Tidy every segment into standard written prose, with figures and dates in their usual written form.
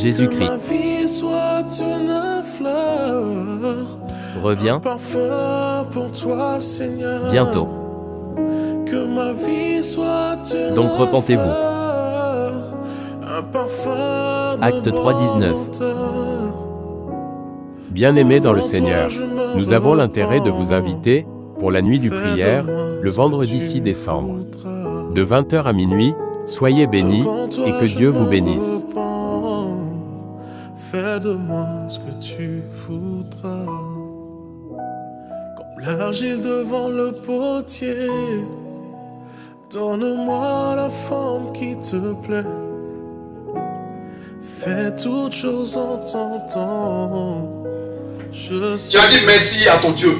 Jésus-Christ. Reviens bientôt. Donc repentez-vous. Acte 3:19. Bien-aimés dans le Seigneur, nous avons l'intérêt de vous inviter, pour la nuit du prière, le vendredi 6 décembre. De 20h à minuit, soyez bénis, et que Dieu vous bénisse. Fais de moi ce que tu voudras. Comme l'argile devant le potier, donne-moi la forme qui te plaît. Fais toutes choses en ton temps. Tu as dit merci à ton Dieu.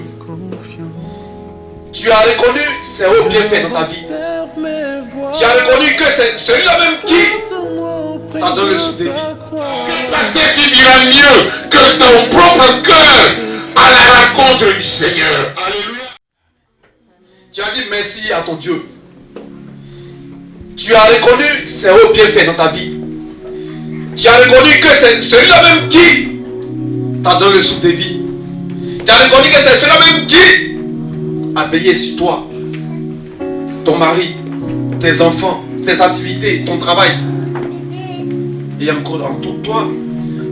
Tu as reconnu ses hauts bienfaits dans ta vie. Tu as reconnu que c'est celui-là même qui t'a donné le souffle de vie. Parce que tu iras mieux que ton propre cœur à la rencontre du Seigneur. Alléluia. Tu as dit merci à ton Dieu. Tu as reconnu ses hauts bienfaits dans ta vie. Tu as reconnu que c'est celui-là même qui t'a donné le souffle de vie. Tu as reconnu que c'est celui-là même qui a veillé sur toi, ton mari, tes enfants, tes activités, ton travail. Et encore en tout, toi,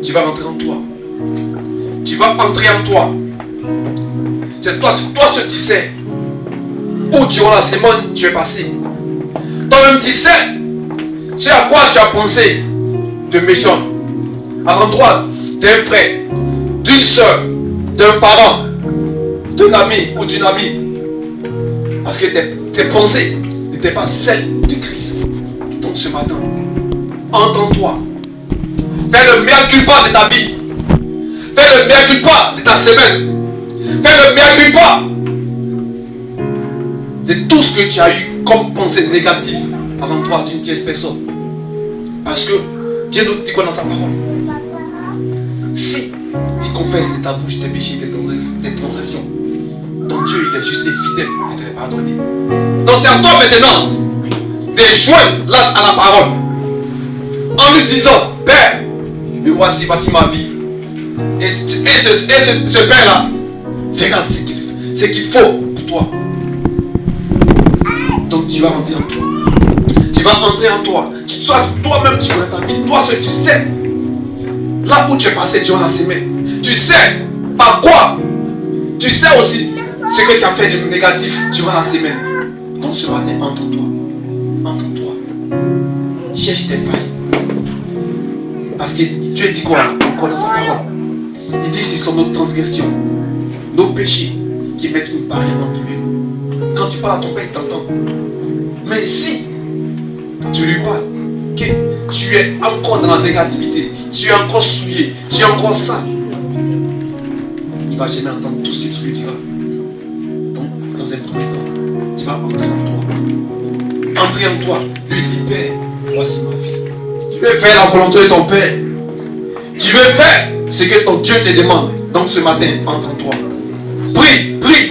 tu vas rentrer en toi. Tu vas entrer en toi. C'est toi ce que tu sais. Où durant la semaine tu es passé. Toi-même tu sais ce à quoi tu as pensé de méchant. À l'endroit d'un frère, d'une soeur, d'un parent, d'un ami ou d'une amie. Parce que tes pensées n'étaient pas celles de Christ. Donc ce matin, entre en toi. Fais le mea culpa de ta vie. Fais le mea culpa de ta semaine. Fais le mea culpa de tout ce que tu as eu comme pensée négative à l'endroit d'une tierce personne. Parce que Dieu nous dit quoi dans sa parole? Si tu confesses de ta bouche tes péchés, tes transgressions, ton Dieu il est juste et fidèle de te les pardonner. Donc c'est à toi maintenant de jouer là à la parole en lui disant: Père, me voici ma vie. Et ce Père là verra ce qu'il faut pour toi. Donc tu vas rentrer en toi. Tu vas entrer en toi. Toi-même tu connais ta vie. Toi seul tu sais là où tu es passé durant la semaine. Tu sais par quoi. Tu sais aussi ce que tu as fait de négatif durant la semaine. Donc ce matin, entre toi. Entre toi. Cherche tes failles. Parce que Dieu dit quoi encore dans sa parole? Il dit ce sont nos transgressions, nos péchés qui mettent une barrière entre nous. Quand tu parles à ton Père, il t'entend. Mais si tu lui parles, que tu es encore dans la négativité, tu es encore souillé, tu es encore sale, il ne va jamais entendre tout ce que tu lui diras. Donc, dans un premier temps, tu vas entrer en toi. Entrer en toi, lui dis: Père, voici ma vie. Tu veux faire la volonté de ton Père. Tu veux faire ce que ton Dieu te demande. Donc ce matin, entre en toi.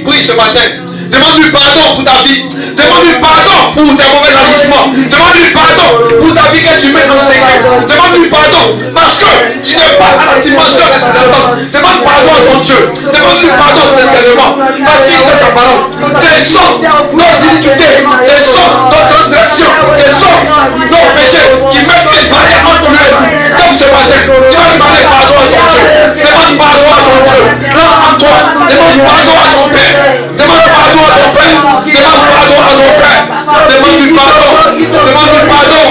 Prie ce matin. Demande-lui pardon pour ta vie. Demande-lui pardon pour tes mauvais agissements. Demande-lui pardon pour ta vie que tu mets dans le secret. Demande-lui pardon parce que tu n'es pas à la dimension de ses attentes. Demande pardon à ton Dieu. Demande-lui pardon sincèrement. Parce qu'il dit sa parole. Tes sont nos iniquités. Tes sont nos transgressions. Tes sont nos péchés qui mettent une barrière entre nous et nous. Donc ce matin, tu vas demander pardon à ton Dieu. Demande pardon à ton Dieu. Rentre en toi. Demande pardon à ton Père. Demande pardon à ton Père. Demande pardon à ton Père. Demande-lui pardon. Demande-lui pardon.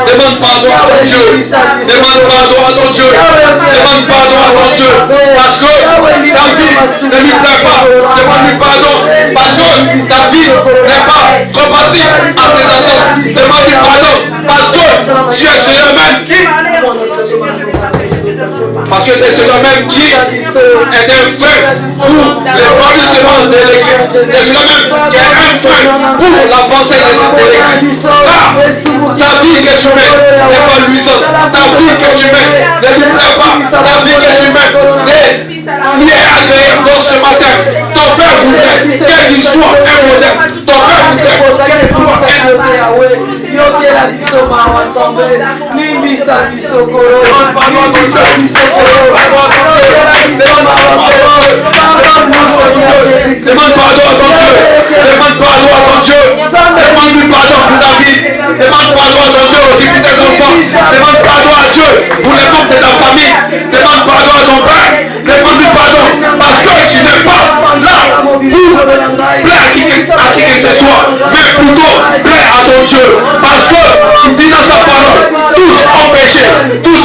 Demande pardon à ton Dieu. Demande pardon à ton Dieu. Demande pardon à ton Dieu. Parce que ta vie ne lui plaît pas. Demande-lui pardon. Parce que ta vie n'est pas compatible à ses attentes. Demande-lui pardon. Parce que tu es celui même qui. Parce que tu es celui même qui est un frein pour l'épanouissement de l'église. Tu es celui même qui est un frein pour l'avancée de l'église. Car ta vie que tu mets n'est pas luisante. Ta vie que tu mets ne lui plaît pas. Ta vie que tu mets lui est agréable. Donc ce matin, ton Père voudrait qu'il soit un modèle. Ton Père voudrait qu'il soit un modèle. Demande pardon à ton Dieu. Demande pardon à ton Dieu. Demande-lui pardon pour ta vie. Demande pardon à ton Dieu aussi pour tes enfants. Demande pardon à Dieu pour les membres de ta famille. Demande pardon à ton père. Demande-lui pardon parce que tu n'es pas là pour plaire à qui que ce soit, mais plutôt plaire à ton Dieu. Parce que il dit dans sa parole, tous ont péché et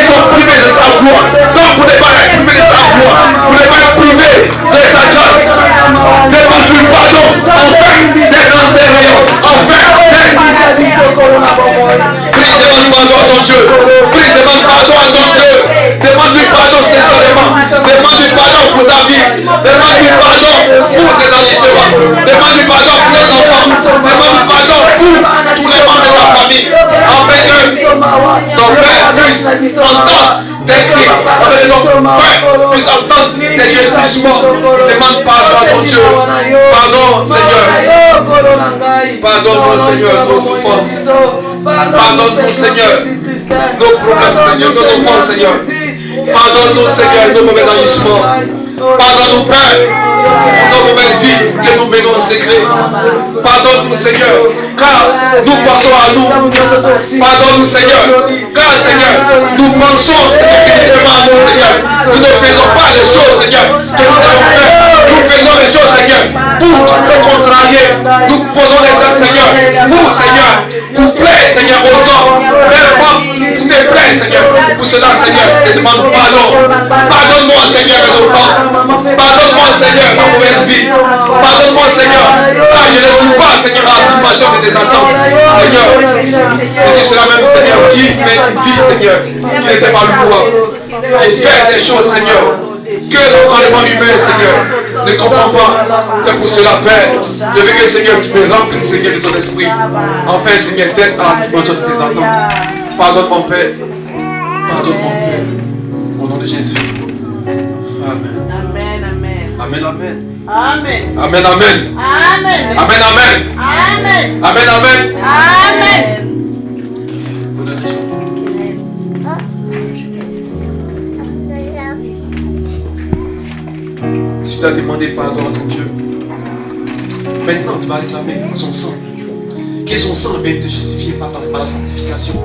sont privés de sa gloire. Donc vous n'êtes pas être privés de sa gloire. Vous n'êtes pas être privés de sa grâce. Demande-lui pardon envers ses grands rayons, envers ses... Prie, demande pardon à ton Dieu. Prie, demande pardon à ton Dieu. Demande-lui pardon sincèrement. Demande-lui pardon pour ta vie. Demande-lui pardon pour tes agissements. Demande-lui pardon pour tes enfants. Demande-lui pardon pour tous les membres de ta famille. Afin que ton Père puisse entendre tes cris. Afin que ton Père puisse entendre tes gémissements. Demande pardon à ton Dieu. Pardon, Seigneur. Pardonne-nous, Seigneur, nos offenses. Pardonne-nous, Seigneur, nos problèmes, Seigneur, nos offenses, Seigneur. Pardonne-nous, Seigneur, nos mauvais agissements. Pardonne-nous, Père, pour nos mauvaises vies que nous menons en secret. Pardonne-nous, Seigneur, car nous pensons à nous. Pardonne-nous, Seigneur, car, Seigneur, nous pensons, Seigneur, uniquement à nous, Seigneur. Nous ne faisons pas les choses, Seigneur, que nous devons faire. Nous faisons les choses, Seigneur, pour te contrarier. Nous posons les actes, Seigneur, pour plaire, Seigneur, aux hommes. Mais pas pour te plaire, Seigneur. Pour cela, Seigneur, je te demande pardon. Pardonne-moi, Seigneur, mes enfants. Pardonne-moi, Seigneur, ma mauvaise vie. Pardonne-moi, Seigneur, car je ne suis pas, Seigneur, à la dimension de tes attentes. Seigneur, et c'est cela même, Seigneur, qui met une vie, Seigneur, qui n'était pas louable. Et faire des choses, Seigneur, que le rendement humain, Seigneur, ne comprend pas. C'est pour cela, Père, je veux que, Seigneur, tu me remplis, Seigneur, de ton esprit. Enfin, Seigneur, d'être à la dimension de tes attentes. Pardonne mon Père. Pardonne mon Père. Au nom de Jésus. Amen. Amen, amen. Amen, amen. Amen. Amen, amen. Amen. Amen, amen. Amen. Amen, amen. Amen. Si tu as demandé pardon à ton Dieu, maintenant tu vas réclamer son sang. Que son sang vienne te justifier par la sanctification.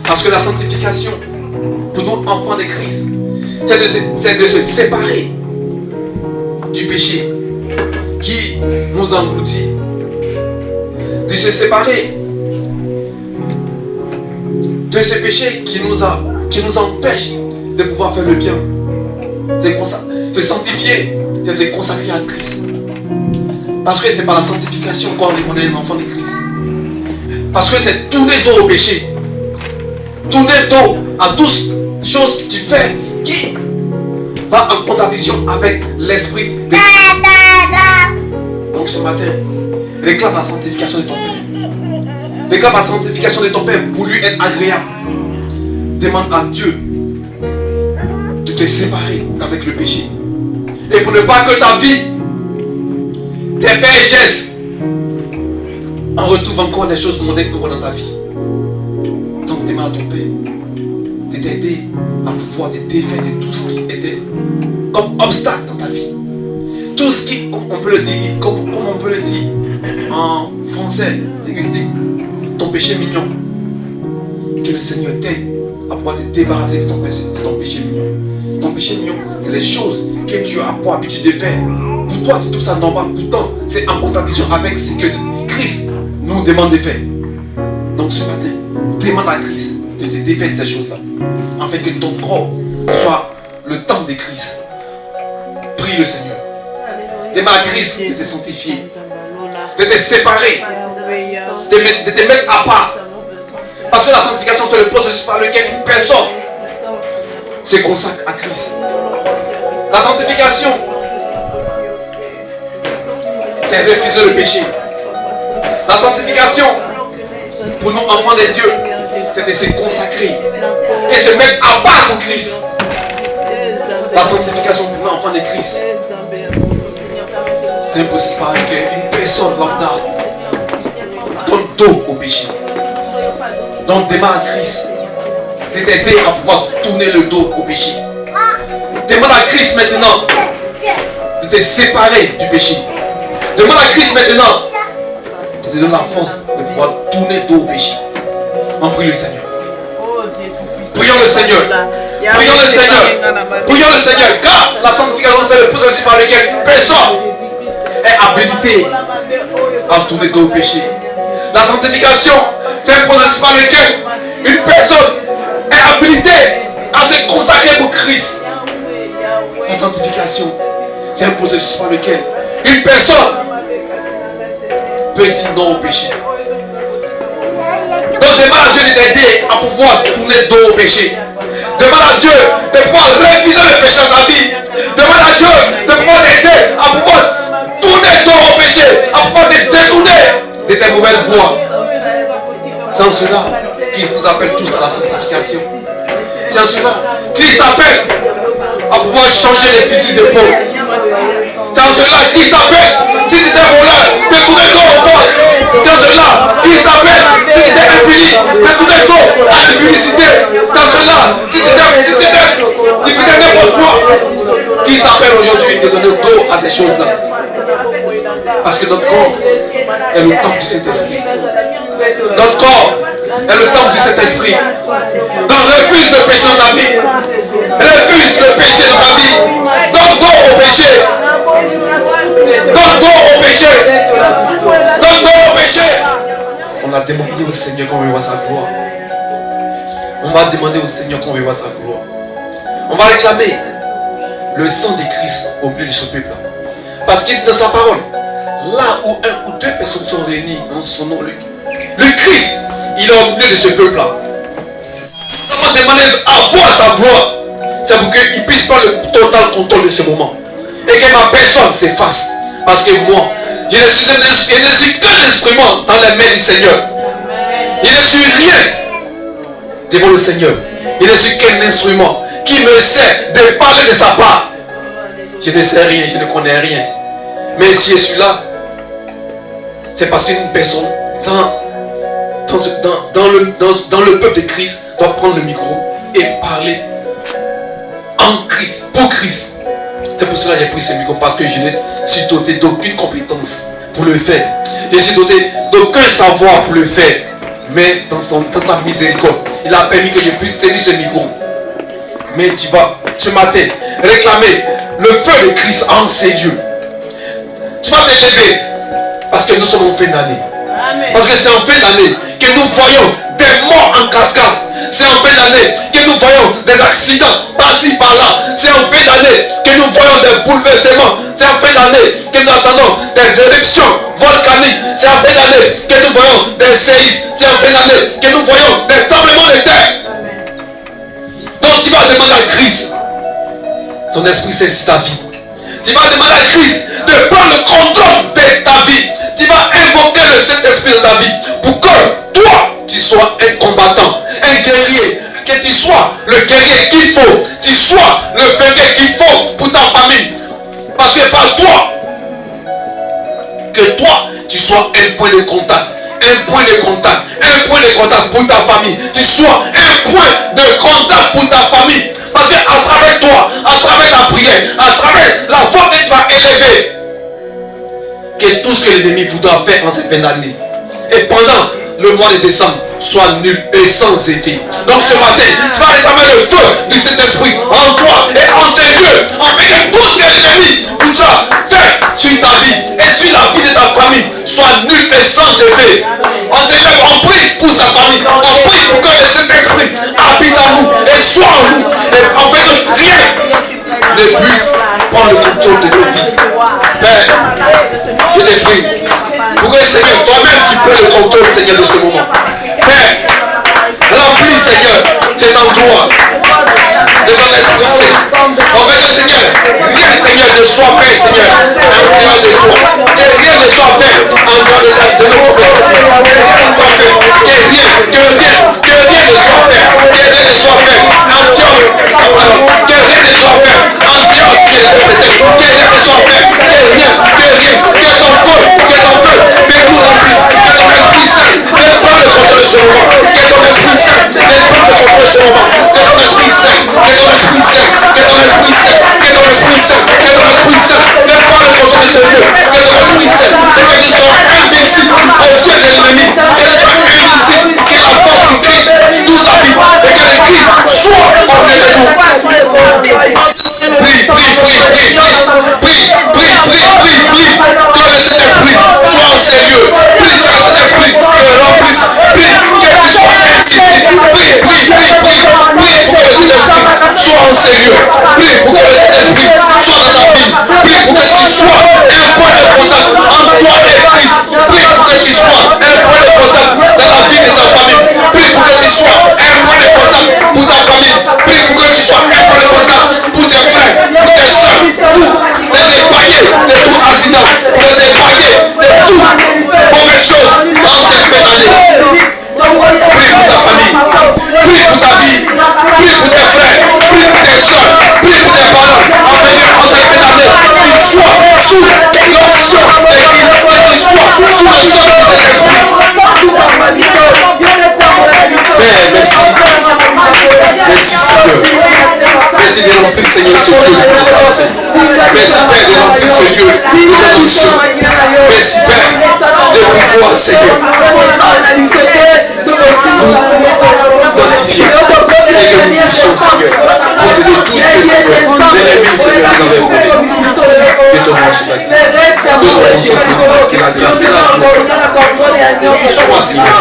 Parce que la sanctification, pour nous enfants de Christ, c'est de se séparer du péché qui nous engloutit. De se séparer de ce péché qui nous empêche de pouvoir faire le bien. Se sanctifier, c'est se consacrer à Christ. Parce que c'est par la sanctification qu'on est un enfant de Christ. Parce que c'est tourner dos au péché. Tourner dos à toutes choses que tu fais qui va en contradiction avec l'esprit de Christ. Donc ce matin, réclame la sanctification de ton Père. Réclame la sanctification de ton Père pour lui être agréable. Demande à Dieu de te séparer avec le péché. Et pour ne pas que ta vie, tes faits et gestes, en retrouve encore des choses mondaines encore dans ta vie. Donc demande à ton Père de t'aider à pouvoir te défaire de tout ce qui était comme obstacle dans ta vie. Tout ce qui, on peut le dire, comme on peut le dire en français linguistique, ton péché mignon. Que le Seigneur t'aide à pouvoir te débarrasser de ton péché mignon. Ton péché mignon, c'est les choses que tu as pour habitude de faire. Pour toi, tu trouves ça normal. Pourtant, c'est en contradiction avec ce que Christ nous demande de faire. Donc ce matin, demande à Christ de te défaire de ces choses-là. Afin que ton corps soit le temple de Christ. Prie le Seigneur. Demande à Christ de te sanctifier. De te séparer. De te mettre à part. Parce que la sanctification, c'est le processus par lequel une personne se consacre à Christ. La sanctification, c'est refuser le péché. La sanctification, pour nous enfants de Dieu, c'est de se consacrer et se mettre à part pour Christ. La sanctification pour nous enfants de Christ, c'est un processus par lequel une personne lambda donne dos au péché. Donc demande à Christ de t'aider à pouvoir tourner le dos au péché. Demande à Christ maintenant de te séparer du péché. Demande à Christ maintenant de te donner la force de pouvoir tourner le dos au péché. On prie le Seigneur. Prions le Seigneur. Prions le Seigneur. Prions le Seigneur. Car la sanctification c'est le processus par lequel personne est habilité à tourner le dos au péché. La sanctification c'est un processus par lequel une personne est habilitée à se consacrer pour Christ. La sanctification c'est un processus par lequel une personne peut dire non au péché. Donc demande à Dieu de t'aider à pouvoir tourner le dos au péché. Demande à Dieu de pouvoir refuser le péché dans ta vie. Demande à Dieu de pouvoir t'aider à pouvoir tourner le dos au péché, à pouvoir te détourner de tes mauvaises voies. C'est en cela Christ nous appelle tous à la sanctification. C'est en cela Christ appelle à pouvoir changer les fusils d'épaule. C'est en cela Christ t'appelle, si tu étais voleur, de tourner le dos au vol. C'est en cela Christ t'appelle, si tu étais impuni, de tourner le dos à l'impunicité. C'est en cela, si tu faisais n'importe quoi, Christ t'appelle aujourd'hui de donner le dos à ces choses-là. Parce que notre corps est le temple du Saint-Esprit. Notre corps est le temple du Saint-Esprit. Donc refuse le péché dans ta vie. Refuse le péché dans ta vie. Donne dos au péché. Donne dos au péché. Donne dos au péché. On a demandé au Seigneur qu'on veut voir sa gloire. On va demander au Seigneur qu'on veut voir sa gloire. On va réclamer le sang de Christ au milieu de ce peuple. Parce qu'il dit dans sa parole, là où un ou deux personnes sont réunies dans son nom, le Christ, il est au milieu de ce peuple-là. On va demander à voir sa gloire. C'est pour qu'il puisse prendre le total contrôle de ce moment. Et que ma personne s'efface. Parce que moi, je ne suis qu'un instrument dans les mains du Seigneur. Je ne suis rien devant le Seigneur. Je ne suis qu'un instrument qui me sert de parler de sa part. Je ne sais rien, je ne connais rien. Mais si je suis là, c'est parce qu'une personne dans le peuple de Christ doit prendre le micro et parler en Christ, pour Christ. C'est pour cela que j'ai pris ce micro, parce que je ne suis doté d'aucune compétence pour le faire. Je suis doté d'aucun savoir pour le faire. Mais dans sa miséricorde, il a permis que je puisse tenir ce micro. Mais tu vas ce matin réclamer le feu de Christ en ces lieux. Tu vas te lever parce que nous sommes en fin d'année. Parce que c'est en fin d'année que nous voyons des morts en cascade. C'est en fin d'année que nous voyons des accidents par-ci par-là. C'est en fin d'année que nous voyons des bouleversements. C'est en fin d'année que nous attendons des éruptions volcaniques. C'est en fin d'année que nous voyons des séismes. C'est en fin d'année que nous voyons des tremblements de terre. Donc tu vas demander à Christ, son Esprit Saint sur ta vie. Tu vas demander à Christ de prendre le contrôle de ta vie. Tu vas invoquer le Saint-Esprit dans ta vie pour que toi, tu sois un combattant, un guerrier. Que tu sois le guerrier qu'il faut. Tu sois le vainqueur qu'il faut pour ta famille. Parce que par toi, que toi, tu sois un point de contact. Un point de contact. Un point de contact pour ta famille. Tu sois un point de contact pour ta famille. Parce qu'à travers toi, à travers ta prière, à travers la foi que tu vas élever, que tout ce que l'ennemi voudra faire en cette fin d'année et pendant le mois de décembre soit nul et sans effet. Donc ce matin, tu vas réclamer le feu du Saint-Esprit en toi et en tes lieux, afin que tout ce que l'ennemi voudra faire sur ta vie et sur la vie de ta famille soit nul et sans effet. On te lève, on prie pour sa famille, on prie pour que le Saint-Esprit habite en nous et soit en nous, et afin que rien ne puisse prendre le contrôle de nos vies. Père, je te prie pour que Seigneur, toi-même tu prennes le contrôle, Seigneur, de ce moment. Père, remplis, Seigneur, cet endroit de ton Esprit Saint. On veut que, Seigneur, rien, Seigneur, ne soit fait, Seigneur, en dehors de toi. Que rien ne soit fait en dehors de nos compétences. Que rien ne soit fait. Que rien ne soit fait en dehors. Que rien ne soit fait en dehors, Seigneur, de tes péchés. Que rien ne soit fait. Que rien. Que ton feu, puisse nous remplir. Que ton Esprit Saint, prends le contrôle de ce moment. Que ton Esprit Esprit Saint, que ton Esprit Saint, que ton Esprit Saint, que ton Esprit Saint, que ton Esprit Saint, ne pas le contrôle de Dieu, que ton Esprit Saint, et que tu sois invincible au jeu de l'ennemi, que tu sois invincible, que la force du Christ nous habite, et que le Christ soit au milieu de nous. Prie, prie, prie, prie, prie, prie, prie, prie, prie, que le Saint-Esprit soit en ces lieux, prie que le Saint-Esprit te remplisse, prie que tu sois invincible, prie, prie, prie, prie, prie pour que le Saint-Esprit soit en ces lieux, prie pour que le Saint-Esprit soit dans ta vie, prie pour que tu sois un point de contact entre toi et Christ, prie pour que tu sois un point de contact dans la vie de ta famille, prie pour que tu sois un point de contact pour ta famille, prie pour que tu sois un point de contact pour tes frères, pour tes soeurs, pour les épargner de tout accident, pour les épargner de toute mauvaise chose dans cette fin d'année. Prie pour ta famille, prie pour ta vie, prie pour tes frères, prie pour tes soeurs, prie pour tes parents, à venir en cette fin d'année, qu'ils soient sous l'onction de Christ, et qu'ils soient sous le sang du Saint-Esprit. Père, merci. Merci Seigneur. Merci de remplir Seigneur ce Dieu de notre Saint. Merci Père de remplir ce Dieu de notre onction. Merci Père de pouvoir Seigneur identifier et que nous puissions Seigneur posséder tout ce que Seigneur l'ennemi Seigneur nous avait volé. Que ton nom soit actif. Que ton nom soit actif. Que la grâce et la gloire soient Seigneur.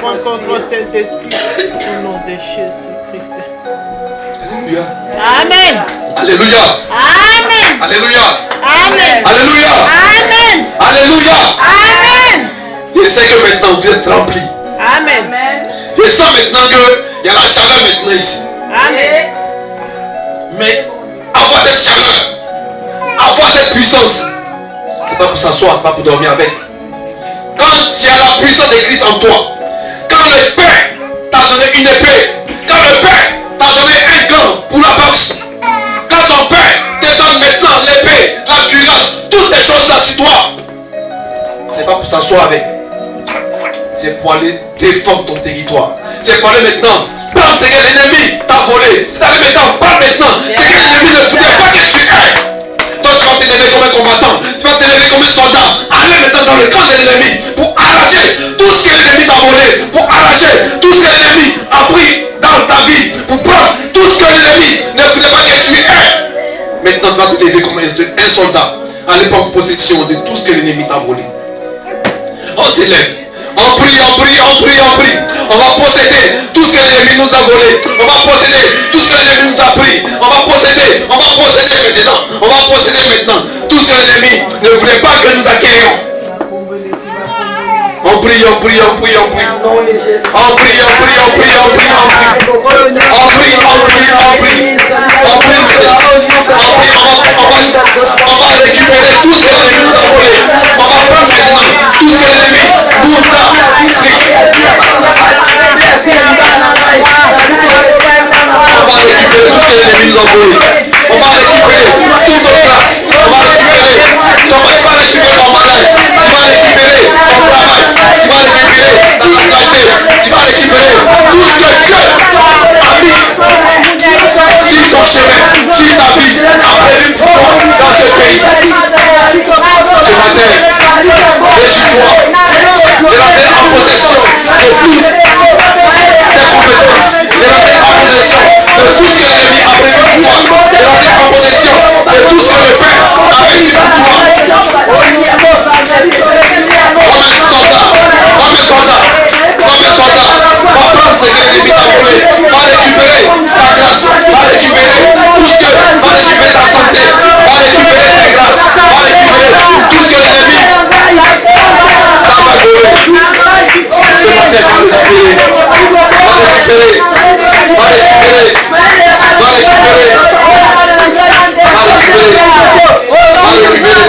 Prends contre Saint-Esprit au nom de Jésus-Christ. Alléluia. Amen. Alléluia. Amen. Alléluia. Amen. Alléluia. Amen. Alléluia. Amen. Je sais que maintenant vous êtes remplis. Amen. Je sens maintenant qu'il y a la chaleur maintenant ici. Amen. Mais avoir cette chaleur, avoir cette puissance, c'est pas pour s'asseoir, c'est pas pour dormir avec. Quand tu as la puissance de Christ en toi, quand le Père t'a donné une épée, quand le Père t'a donné un gant pour la boxe, quand ton Père te donne maintenant l'épée, la cuirasse, toutes ces choses-là sur toi, c'est pas pour s'asseoir avec. C'est pour aller défendre ton territoire. C'est pour aller maintenant prendre ce que l'ennemi t'a volé. C'est aller maintenant prendre maintenant ce que l'ennemi ne voulait pas que tu aies. Toi tu vas te lever comme un combattant, tu vas te lever comme un soldat. Allez maintenant dans le camp de l'ennemi pour arracher tout ce que l'ennemi t'a volé, pour arracher tout ce que l'ennemi a pris dans ta vie, pour prendre tout ce que l'ennemi ne voulait pas que tu aies. Maintenant tu vas te lever comme un soldat, aller prendre possession de tout ce que l'ennemi t'a volé. On s'élève. On prie, on prie, on prie, on prie. On va posséder tout ce que l'ennemi nous a volé. On va posséder tout ce que l'ennemi nous a pris. On va posséder maintenant. On va posséder maintenant tout ce que l'ennemi ne voulait pas que nous accueillions. On prie, on prie, on prie, on prie. On prie, on prie, on prie, on prie, on prie. On prie, on prie, on prie. On prie, on va récupérer tout ce que l'ennemi nous a volé. On va prendre maintenant tout ce que l'ennemi nous a pris. On va récupérer tout ce que l'ennemi nous a volé. On va récupérer toute nos grâce. On va récupérer ton mariage. Tu vas récupérer ton travail. Tu vas récupérer ta santé. Tu vas récupérer tout ce que Dieu a mis sur ton chemin, sur ta vie, a prévu pour toi dans ce pays. Ce matin, réjouis-toi. C'est la paix en possession de toutes tes compétences. C'est la paix en possession de tout ce que l'ennemi a prévu pour toi. C'est la paix en possession de tout ce que le Père a prévu pour toi. Comme un soldat, va prendre ce que l'ennemi t'a volé, va récupérer ta grâce, va récupérer tout ce que, va récupérer ta santé, va récupérer tes grâces, va récupérer tout ce que l'ennemi t'a volé. Ce matin, va récupérer, va récupérer, va récupérer, va récupérer, va récupérer, va récupérer, va prendre maintenant,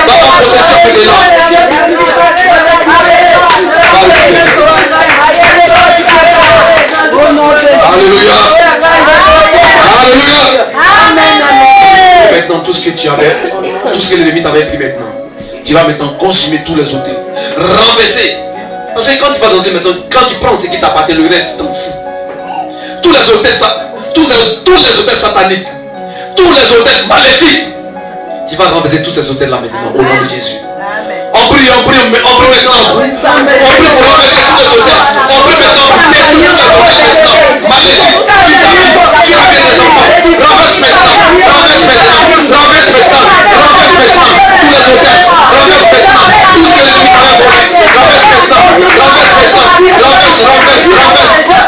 va prendre possession maintenant. Alléluia. Alléluia. Et maintenant tout ce que tu avais, tout ce que l'ennemi t'avait pris maintenant, tu vas maintenant consumer tous les hôtels. renverser. Parce que quand tu vas dans une maison, quand tu prends ce qui t'appartient, le reste, tu t'en fous. Tous les hôtels sataniques, tous les hôtels maléfiques, tu vas renverser tous ces hôtels là maintenant au nom de Jésus. On prie maintenant. On prie pour renverser tous les hôtels. On prie maintenant pour détruire ces hôtels maintenant. Maléfiques. Renverse maintenant. Renverse maintenant. Renverse maintenant. Renverse maintenant. Tous les hôtels. Renverse maintenant. Tout ce que l'ennemi t'avait volé. Renverse maintenant. Renverse maintenant.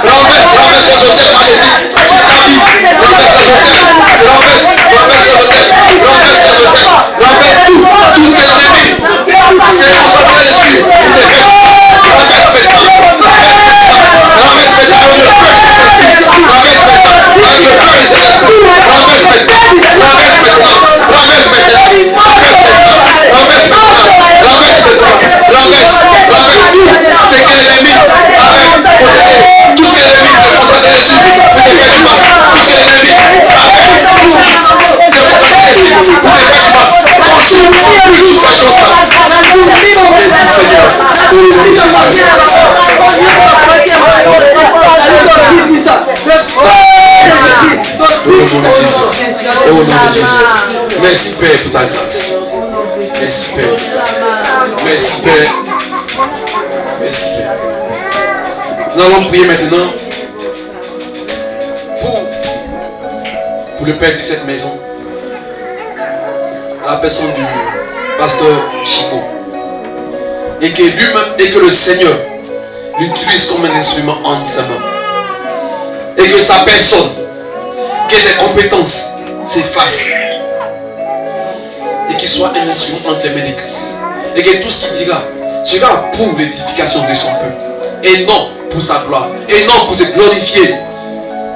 Renverse les hôtels maléfiques. C'est ta vie. Renverse les hôtels. Renverse les hôtels. Renverse les hôtels. Renverse tout. Tout ce que l'ennemi. C'est un hôtel ici. Renverse maintenant. Renverse maintenant. Renverse maintenant. Le feu est céleste. Renverse maintenant. Avec le feu est céleste. Renverse maintenant. Renverse maintenant. Renverse maintenant. Renverse maintenant. Renverse maintenant. Renverse maintenant. Renverse. Renverse tout ce que l'ennemi avait possédé. Tout ce que l'ennemi veut constater ici. Ne te cache pas. Tout ce que l'ennemi avait constaté ici. Ne te cache pas. Consume toutes ces choses-là. Merci Seigneur. Au nom de Jésus. Merci Père pour ta grâce. Merci Père. Merci Père. Merci Père. Nous allons prier maintenant pour le Père de cette maison, à la personne du pasteur Chico, et que lui-même et que le Seigneur l'utilise comme un instrument entre ses mains, et que sa personne, que ses compétences s'effacent, et qu'il soit un instrument entre les mains de Christ, et que tout ce qu'il dira sera pour l'édification de son peuple, et non pour sa gloire, et non pour se glorifier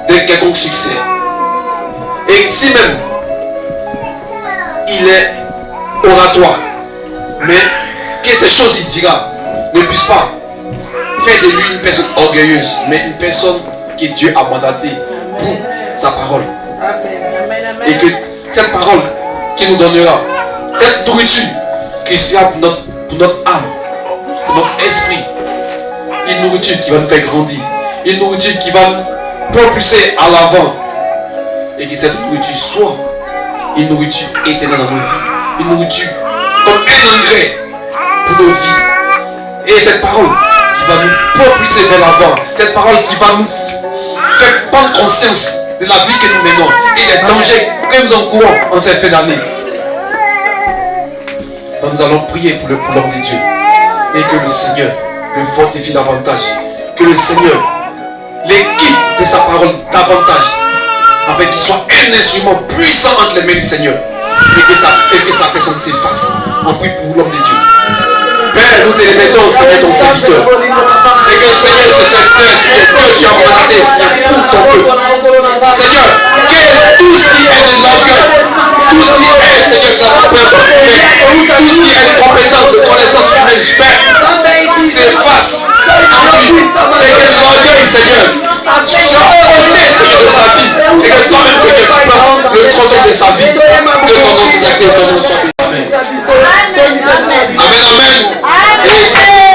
de quelconque succès. Et si même il est oratoire, mais que ces choses qu'il dira ne puissent pas faire de lui une personne orgueilleuse, mais une personne que Dieu a mandatée pour sa parole. Et que cette parole qui nous donnera, cette nourriture qui sera pour notre âme, pour notre esprit, une nourriture qui va nous faire grandir, une nourriture qui va nous propulser à l'avant, et que cette nourriture soit une nourriture éternelle dans nos vies, une nourriture comme un engrais pour nos vies, et cette parole qui va nous propulser vers l'avant, cette parole qui va nous faire prendre conscience de la vie que nous menons et des dangers que nous encourons en cette fin d'année. Donc nous allons prier pour l'homme de Dieu, et que le Seigneur le fortifie davantage, que le Seigneur l'équipe de sa parole davantage, afin qu'il soit un instrument puissant entre les mains du Seigneur, et que sa personne s'efface. On prie pour l'homme de Dieu. Père, nous te remettons au Seigneur ton serviteur, et que Seigneur, ce serviteur, Seigneur, que tu as mandaté, Seigneur, pour ton peuple. Seigneur, que tout ce qui est de l'orgueil, tout ce qui est, Seigneur, de la compréhension humaine, tout ce qui est de compétence, de connaissance humaine, s'efface en lui, et que l'orgueil, Seigneur, soit ôté, Seigneur, de sa vie, et que toi-même, Seigneur, prends le contrôle de sa vie, que ton nom, Seigneur, que ton nom soit béni. Amen, amen. Et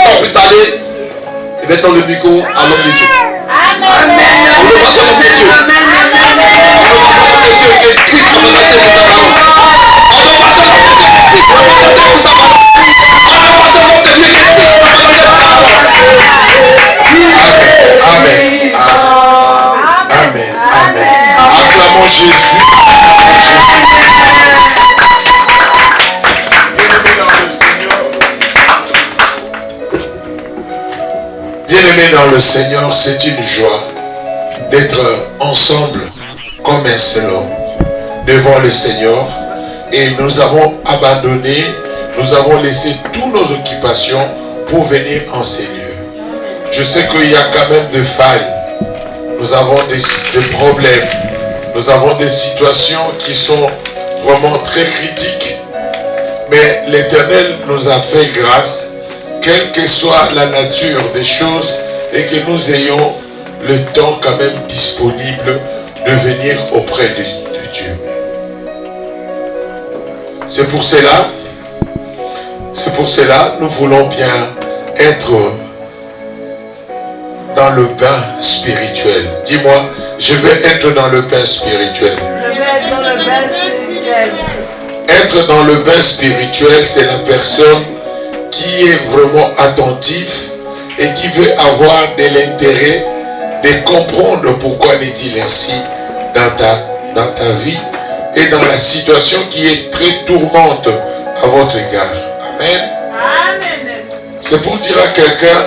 sans plus tarder, je vais tendre le micro à l'homme de Dieu. Amen. On le voit sur l'homme de Dieu. On le voit sur l'homme de Dieu que Christ a mandaté pour sa parole. On le voit sur l'homme de Dieu que Christ a mandaté pour sa parole. On le voit sur l'homme de Dieu que Christ a mandaté pour sa parole. Amen. Amen. Amen. Acclamons Jésus. Bien-aimés dans le Seigneur, c'est une joie d'être ensemble comme un seul homme devant le Seigneur, et nous avons abandonné, nous avons laissé toutes nos occupations pour venir en ces lieux. Je sais qu'il y a quand même des failles, nous avons des problèmes, nous avons des situations qui sont vraiment très critiques, mais l'Éternel nous a fait grâce, quelle que soit la nature des choses, et que nous ayons le temps quand même disponible de venir auprès de Dieu. C'est pour cela, nous voulons bien être dans le bain spirituel. Dis-moi, je vais être dans le bain spirituel. Je vais être dans le bain spirituel. Être dans le bain spirituel, c'est la personne qui est vraiment attentive et qui veut avoir de l'intérêt de comprendre pourquoi n'est-il ainsi dans ta vie et dans la situation qui est très tourmente à votre égard. Amen. Amen. C'est pour dire à quelqu'un,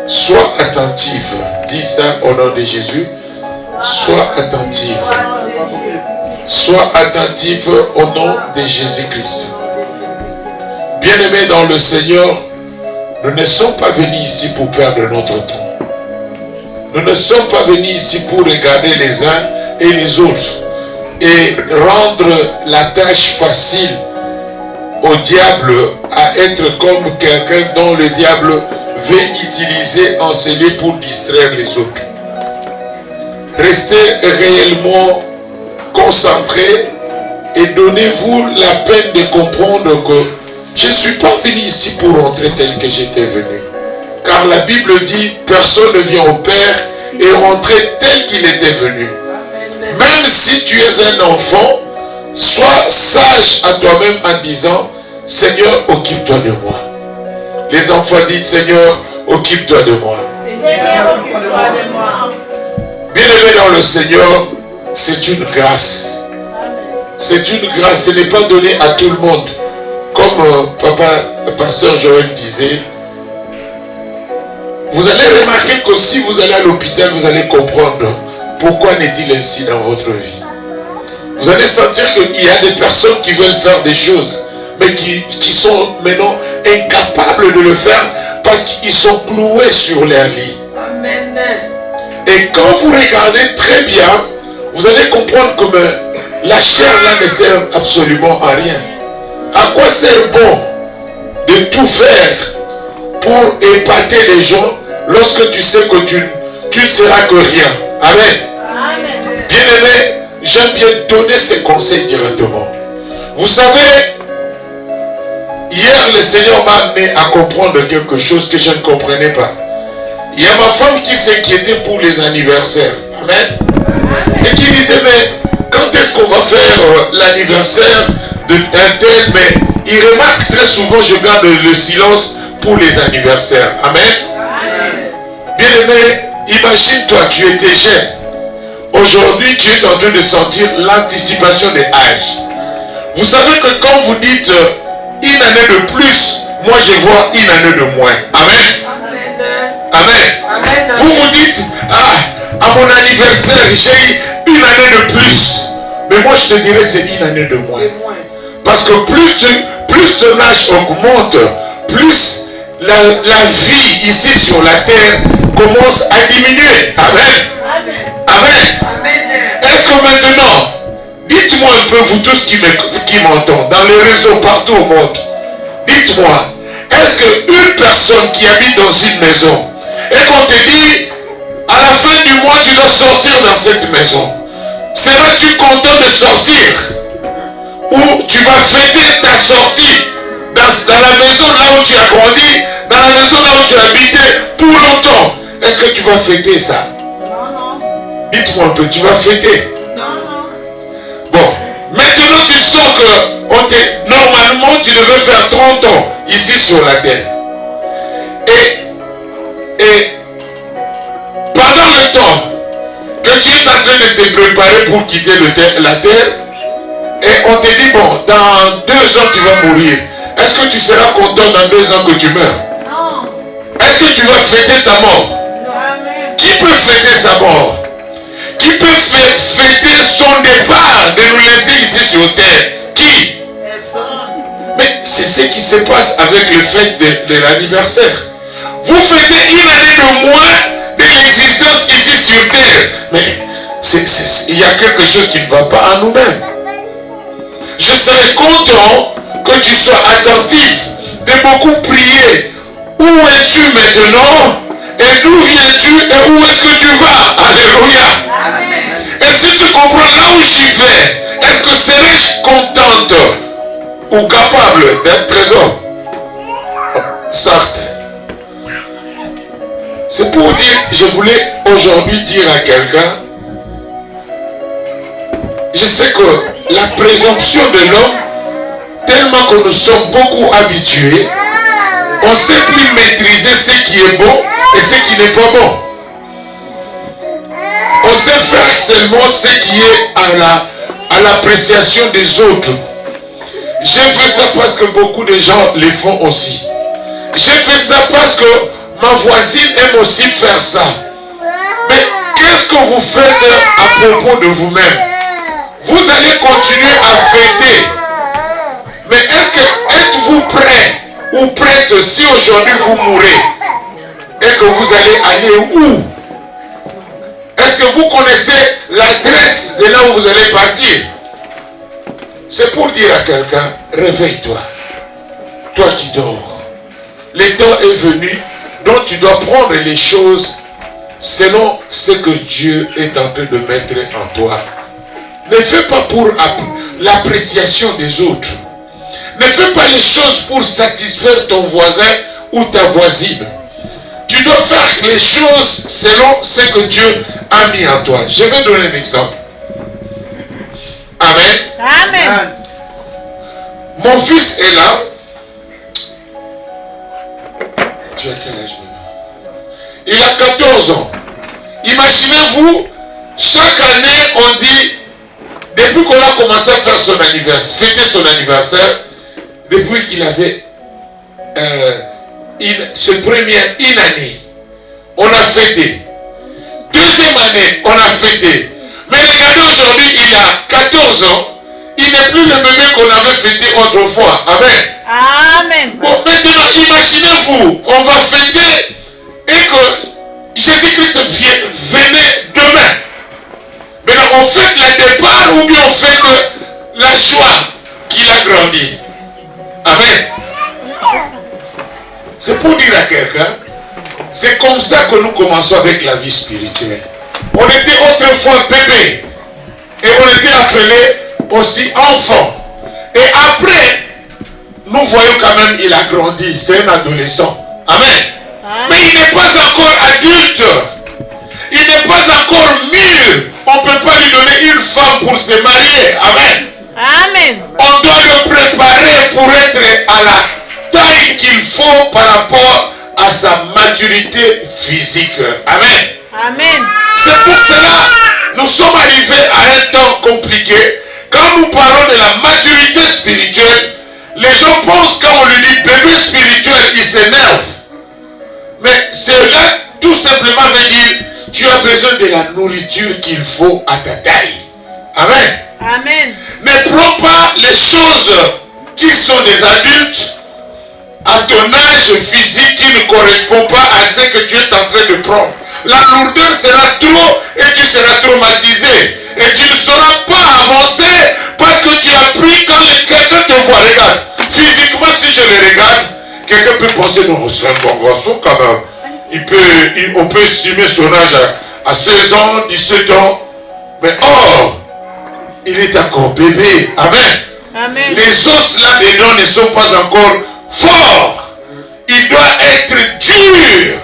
sois attentive. Dis ça au nom de Jésus. Sois attentive. Sois attentive au nom de Jésus-Christ. Bien-aimés dans le Seigneur, nous ne sommes pas venus ici pour perdre notre temps. Nous ne sommes pas venus ici pour regarder les uns et les autres et rendre la tâche facile au diable à être comme quelqu'un dont le diable veut utiliser, enseigner pour distraire les autres. Restez réellement concentrés et donnez-vous la peine de comprendre que je ne suis pas venu ici pour rentrer tel que j'étais venu. Car la Bible dit, personne ne vient au Père et rentrer tel qu'il était venu. Même si tu es un enfant, sois sage à toi-même en disant, Seigneur, occupe-toi de moi. Les enfants disent, Seigneur, occupe-toi de moi. Seigneur, occupe-toi de moi. Bien-aimé dans le Seigneur, c'est une grâce. C'est une grâce, ce n'est pas donné à tout le monde. Comme pasteur Joël disait, vous allez remarquer que si vous allez à l'hôpital, vous allez comprendre pourquoi n'est-il ainsi dans votre vie. Vous allez sentir qu'il y a des personnes qui veulent faire des choses, mais qui sont maintenant incapables de le faire parce qu'ils sont cloués sur leur lit. Amen. Et quand vous regardez très bien, vous allez comprendre que la chair là ne sert absolument à rien. À quoi sert bon de tout faire pour épater les gens lorsque tu sais que tu ne seras que rien? Amen. Amen. Bien-aimé, j'aime bien donner ces conseils directement. Vous savez, hier le Seigneur m'a amené à comprendre quelque chose que je ne comprenais pas. Il y a ma femme qui s'inquiétait pour les anniversaires. Amen. Et qui disait, mais quand est-ce qu'on va faire l'anniversaire d'un tel? Mais il remarque très souvent, je garde le silence pour les anniversaires. Amen. Bien-aimé, imagine-toi, tu étais jeune. Aujourd'hui, tu es en train de sentir l'anticipation des âges. Vous savez que quand vous dites une année de plus, moi je vois une année de moins. Amen. Amen. Amen. Vous vous dites, ah, à mon anniversaire, j'ai eu une année de plus. Mais moi je te dirais c'est une année de moins. Parce que plus ton âge augmente, plus la vie ici sur la terre commence à diminuer. Amen. Amen. Est-ce que maintenant, dites-moi un peu, vous tous qui m'entendent, dans les réseaux partout au monde, dites-moi, est-ce qu'une personne qui habite dans une maison, et qu'on te dit, à la fin du mois, tu dois sortir dans cette maison, seras-tu content de sortir? Ou tu vas fêter ta sortie dans la maison là où tu as grandi, dans la maison là où tu as habité pour longtemps? Est-ce que tu vas fêter ça? Dites-moi un peu, tu vas fêter? Bon, maintenant tu sens que normalement tu devais faire 30 ans ici sur la terre. Et pendant le temps que tu es en train de te préparer pour quitter la terre, et on te dit, bon, dans 2 ans tu vas mourir. Est-ce que tu seras content dans 2 ans que tu meurs? Non. Est-ce que tu vas fêter ta mort? Qui peut fêter sa mort? Qui peut fêter son départ, de nous laisser ici sur terre? Qui? Mais c'est ce qui se passe avec le fait de l'anniversaire. Vous fêtez une année de moins de l'existence ici sur terre. Mais il y a quelque chose qui ne va pas en nous-mêmes. Je serais content que tu sois attentif, de beaucoup prier. Où es-tu maintenant? Et d'où viens-tu? Et où est-ce que tu vas? Alléluia. Et si tu comprends là où j'y vais, est-ce que serais-je contente ou capable d'être trésor? Certes. C'est pour dire, je voulais aujourd'hui dire à quelqu'un, je sais que la présomption de l'homme, tellement que nous sommes beaucoup habitués, on ne sait plus maîtriser ce qui est bon et ce qui n'est pas bon. On sait faire seulement ce qui est à l'appréciation des autres. J'ai fait ça parce que beaucoup de gens le font aussi. J'ai fait ça parce que ma voisine aime aussi faire ça. Mais qu'est-ce que vous faites à propos de vous-même? Vous allez continuer à fêter. Mais est-ce que êtes-vous prêt ou prête si aujourd'hui vous mourrez et que vous allez aller où? Est-ce que vous connaissez l'adresse de là où vous allez partir? C'est pour dire à quelqu'un, réveille-toi. Toi qui dors. Le temps est venu dont tu dois prendre les choses selon ce que Dieu est en train de mettre en toi. Ne fais pas pour l'appréciation des autres. Ne fais pas les choses pour satisfaire ton voisin ou ta voisine. Tu dois faire les choses selon ce que Dieu a mis en toi. Je vais donner un exemple. Amen. Amen. Mon fils est là. Tu as quel âge maintenant? Il a 14 ans. Imaginez-vous, chaque année on dit, depuis qu'on a commencé à faire son anniversaire, fêter son anniversaire, depuis qu'il avait une année, on a fêté. Deuxième année, on a fêté. Mais regardez aujourd'hui, il a 14 ans. Il n'est plus le bébé qu'on avait fêté autrefois. Amen. Amen. Bon, maintenant, imaginez-vous, on va fêter et que Jésus-Christ venait demain. Maintenant, on fête le départ ou bien on fête la joie qu'il a grandi. Amen. C'est pour dire à quelqu'un, c'est comme ça que nous commençons avec la vie spirituelle. On était autrefois bébé et on était appelé aussi enfant. Et après, nous voyons quand même il a grandi, c'est un adolescent. Amen. Mais il n'est pas encore adulte. Il n'est pas encore mûr. On ne peut pas lui donner une femme pour se marier. Amen. Amen. On doit le préparer pour être à la taille qu'il faut par rapport à sa maturité physique. Amen. Amen. C'est pour cela nous sommes arrivés à un temps compliqué. Quand nous parlons de la maturité spirituelle, les gens pensent quand on lui dit bébé spirituel, il s'énerve. Mais cela tout simplement veut dire tu as besoin de la nourriture qu'il faut à ta taille. Amen. Amen. Ne prends pas les choses qui sont des adultes à ton âge physique qui ne correspond pas à ce que tu es en train de prendre. La lourdeur sera trop et tu seras traumatisé. Et tu ne sauras pas avancer parce que tu as pris quand quelqu'un te voit. Regarde, physiquement si je le regarde, quelqu'un peut penser non, c'est un bon garçon quand même. On peut estimer son âge à 16 ans, 17 ans. Mais or, il est encore bébé. Amen. Amen. Les os là-dedans ne sont pas encore forts. Il doit être dur.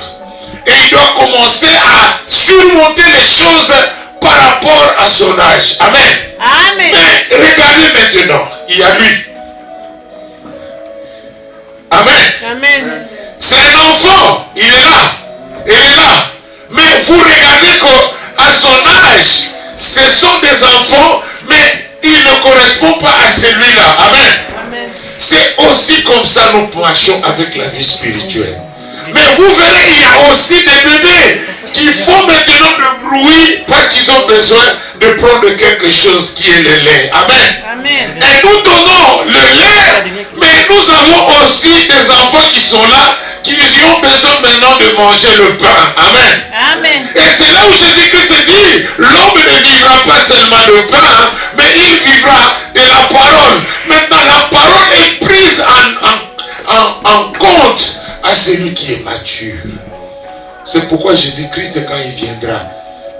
Et il doit commencer à surmonter les choses par rapport à son âge. Amen. Amen. Mais regardez maintenant, il y a lui. Amen. Amen. C'est un enfant, il est là. Il est là. Mais vous regardez qu'à son âge, ce sont des enfants, mais ils ne correspondent pas à celui-là. Amen. Amen. C'est aussi comme ça nous marchons avec la vie spirituelle. Mais vous verrez, il y a aussi des bébés qui font maintenant le bruit parce qu'ils ont besoin de prendre quelque chose qui est le lait. Amen. Amen. Et nous donnons le lait, mais nous avons aussi des enfants qui sont là, qui ont besoin maintenant de manger le pain. Amen. Amen. Et c'est là où Jésus-Christ dit, l'homme ne vivra pas seulement de pain, mais il vivra de la parole. Maintenant, la parole est prise en compte à celui qui est mature. C'est pourquoi Jésus-Christ, quand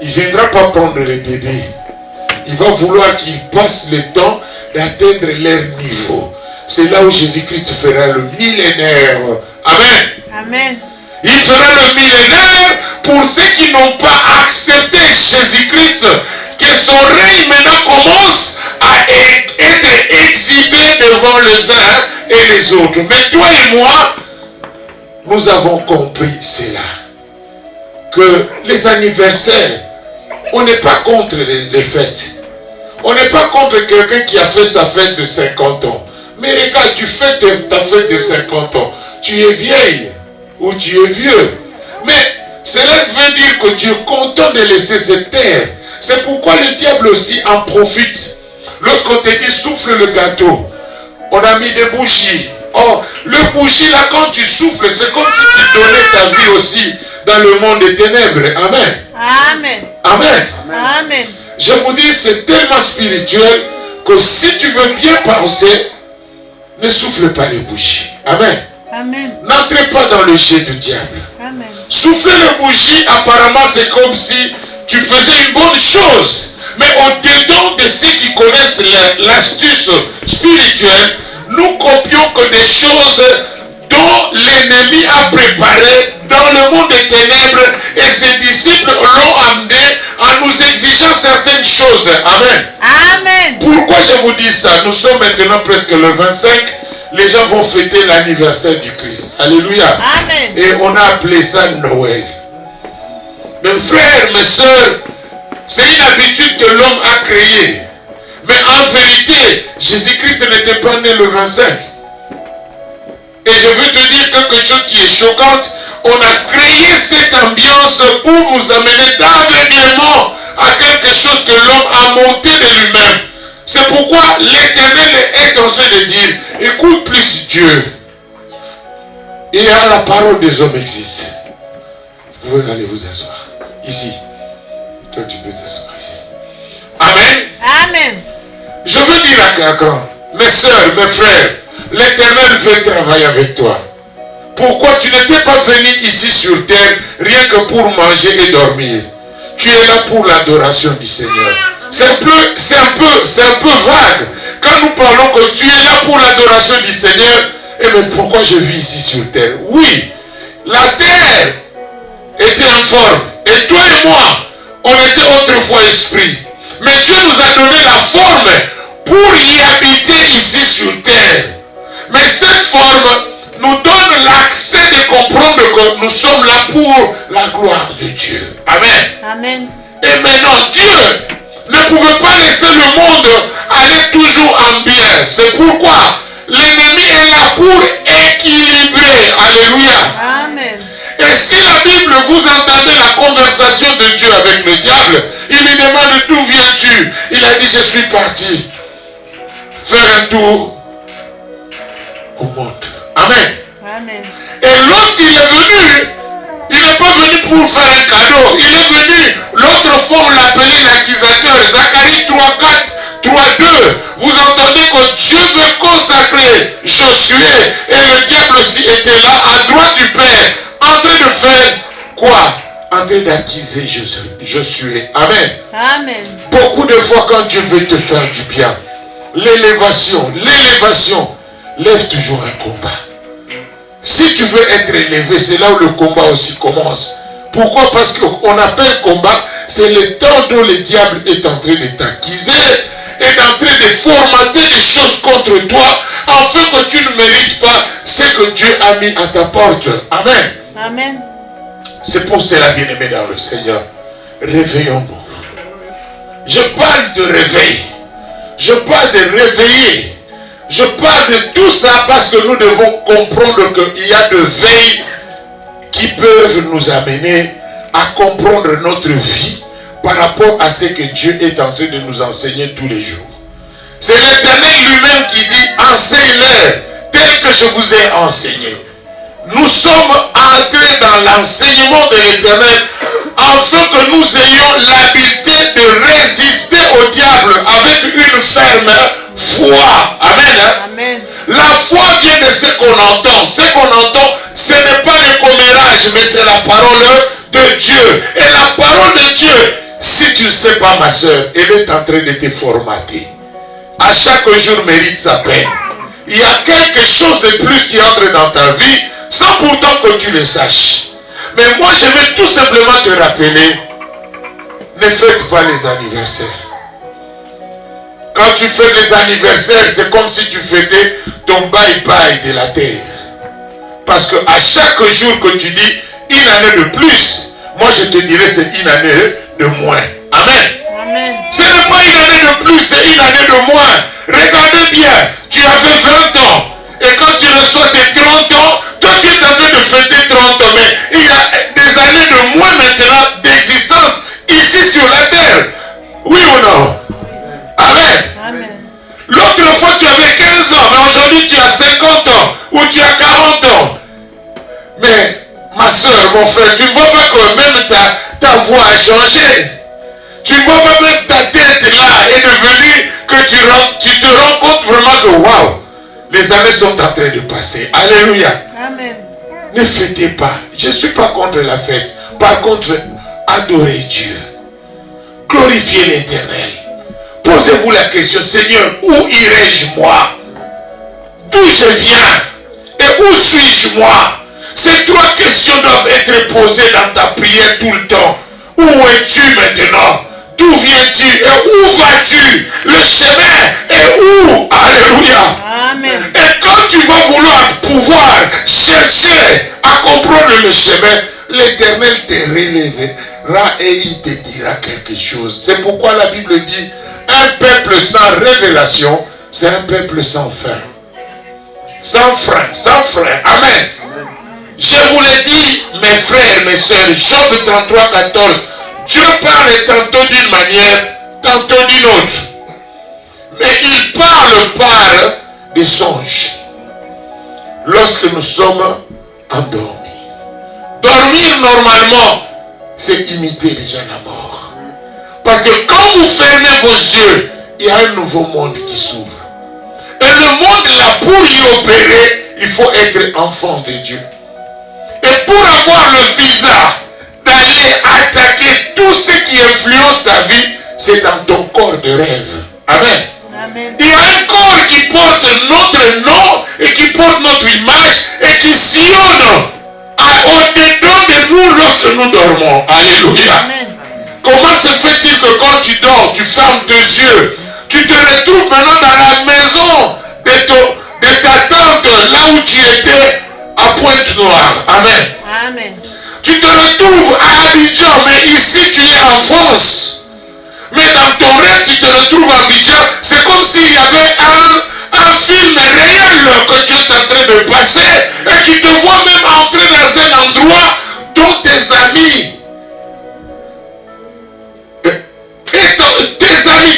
il viendra pas prendre les bébés. Il va vouloir qu'ils passent le temps d'atteindre leur niveau. C'est là où Jésus-Christ fera le millénaire. Amen. Amen. Il fera le millénaire n'ont pas accepté Jésus-Christ, que son règne maintenant commence à être exhibé devant les uns et les autres. Mais toi et moi, nous avons compris cela. Que les anniversaires, on n'est pas contre les fêtes. On n'est pas contre quelqu'un qui a fait sa fête de 50 ans. Mais regarde, tu fais ta fête de 50 ans. Tu es vieille ou tu es vieux. Mais cela veut dire que tu es content de laisser cette terre. C'est pourquoi le diable aussi en profite. Lorsqu'on te dit souffle le gâteau, on a mis des bougies. Oh, le bougie là, quand tu souffles, c'est comme si tu donnais ta vie aussi dans le monde des ténèbres. Amen. Amen. Amen. Amen. Je vous dis, c'est tellement spirituel que si tu veux bien penser, ne souffle pas les bougies. Amen. Amen. N'entrez pas dans le jeu du diable. Amen. Souffler les bougies, apparemment, c'est comme si tu faisais une bonne chose. Mais au-dedans de ceux qui connaissent l'astuce spirituelle, nous copions que des choses dont l'ennemi a préparé dans le monde des ténèbres et ses disciples l'ont amené en nous exigeant certaines choses. Amen. Amen. Pourquoi je vous dis ça? Nous sommes maintenant presque le 25. Les gens vont fêter l'anniversaire du Christ. Alléluia. Amen. Et on a appelé ça Noël. Mes frères, mes soeurs, c'est une habitude que l'homme a créée. Mais en vérité, Jésus-Christ n'était pas né le 25. Et je veux te dire quelque chose qui est choquant. On a créé cette ambiance pour nous amener d'aveuglement à quelque chose que l'homme a monté de lui-même. C'est pourquoi l'Éternel est en train de dire, écoute plus Dieu. Et la parole des hommes existe. Vous pouvez aller vous asseoir. Ici. Toi, tu peux t'asseoir ici. Amen. Amen. Je veux dire à quelqu'un, mes soeurs, mes frères, l'Éternel veut travailler avec toi. Pourquoi tu n'étais pas venu ici sur terre rien que pour manger et dormir? Tu es là pour l'adoration du Seigneur. C'est un peu vague. Quand nous parlons que tu es là pour l'adoration du Seigneur, et mais pourquoi je vis ici sur terre? Oui, la terre était informe. Et toi et moi, on était autrefois esprit. Mais Dieu nous a donné la forme pour y habiter ici sur terre. Mais cette forme nous donne l'accès de comprendre que nous sommes là pour la gloire de Dieu. Amen. Amen. Et maintenant, Dieu ne pouvait pas laisser le monde aller toujours en bien. C'est pourquoi l'ennemi est là pour équilibrer. Alléluia. Amen. Et si la Bible, vous entendez la conversation de Dieu avec le diable, il lui demande d'où viens-tu? Il a dit, je suis parti faire un tour au monde. Amen. Amen. Et lorsqu'il est venu, il n'est pas venu pour faire un cadeau. Il est venu, l'autre fois on l'appelait l'accusateur. Zacharie 3:4, 3:2. Vous entendez que Dieu veut consacrer Josué et le diable aussi était là à droite du Père. En train de faire quoi? En train d'accuser Josué. Amen. Amen. Beaucoup de fois quand Dieu veut te faire du bien, l'élévation lève toujours un combat. Si tu veux être élevé, c'est là où le combat aussi commence. Pourquoi? Parce qu'on appelle combat, c'est le temps dont le diable est en train de t'accuser et en train de formater des choses contre toi, afin que tu ne mérites pas ce que Dieu a mis à ta porte. Amen. Amen. C'est pour cela, bien-aimés dans le Seigneur, réveillons-nous. Je parle de réveil. Je parle de réveiller. Je parle de tout ça parce que nous devons comprendre qu'il y a de veilles qui peuvent nous amener à comprendre notre vie par rapport à ce que Dieu est en train de nous enseigner tous les jours. C'est l'Éternel lui-même qui dit, enseigne-leur tel que je vous ai enseigné. Nous sommes entrés dans l'enseignement de l'Éternel afin que nous ayons l'habileté de résister au diable avec une ferme foi. Amen. Amen. La foi vient de ce qu'on entend. Ce qu'on entend, ce n'est pas des commérages, mais c'est la parole de Dieu. Et la parole de Dieu, si tu ne sais pas, ma soeur, elle est en train de te formater. À chaque jour mérite sa peine. Il y a quelque chose de plus qui entre dans ta vie sans pourtant que tu le saches. Mais moi, je vais tout simplement te rappeler, ne faites pas les anniversaires. Quand tu fais les anniversaires, c'est comme si tu fêtais ton bye-bye de la terre. Parce que à chaque jour que tu dis une année de plus, moi je te dirais c'est une année de moins. Amen. Amen. Ce n'est pas une année de plus, c'est une année de moins. Regardez bien, tu avais 20 ans. Et quand tu reçois tes 30 ans, toi tu es en train de fêter 30 ans. Mais il y a des années de moins maintenant d'existence ici sur la terre. Oui ou non? Amen. Amen. L'autre fois tu avais 15 ans, mais aujourd'hui tu as 50 ans ou tu as 40 ans. Mais ma soeur, mon frère, tu ne vois pas que même ta voix a changé. Tu ne vois pas même ta tête là est devenue que tu te rends compte vraiment que waouh, les années sont en train de passer. Alléluia. Amen. Ne fêtez pas. Je ne suis pas contre la fête. Par contre, adorez Dieu. Glorifiez l'Éternel. Posez-vous la question, Seigneur, où irai-je moi? D'où je viens? Et où suis-je moi? Ces trois questions doivent être posées dans ta prière tout le temps. Où es-tu maintenant? D'où viens-tu? Et où vas-tu? Le chemin est où? Alléluia. Amen. Et quand tu vas vouloir pouvoir chercher à comprendre le chemin, l'Éternel te relèvera et il te dira quelque chose. C'est pourquoi la Bible dit, un peuple sans révélation, c'est un peuple sans fin. Sans frein, sans frein. Amen. Je vous l'ai dit, mes frères, mes soeurs, Job 33, 14, Dieu parle tantôt d'une manière, tantôt d'une autre. Mais il parle par des songes. Lorsque nous sommes endormis. Dormir normalement, c'est imiter déjà la mort. Parce que quand vous fermez vos yeux, il y a un nouveau monde qui s'ouvre. Et le monde là, pour y opérer, il faut être enfant de Dieu. Et pour avoir le visa d'aller attaquer tout ce qui influence ta vie, c'est dans ton corps de rêve. Amen. Amen. Il y a un corps qui porte notre nom et qui porte notre image et qui sillonne au-dedans de nous lorsque nous dormons. Alléluia. Amen. Comment se fait-il que quand tu dors, tu fermes tes yeux, tu te retrouves maintenant dans la maison de ta tante, là où tu étais à Pointe-Noire. Amen. Amen. Tu te retrouves à Abidjan, mais ici tu es en France. Mais dans ton rêve, tu te retrouves à Abidjan. C'est comme s'il y avait un film réel que tu es en train de passer. Et tu te vois même entrer dans un endroit dont tes amis,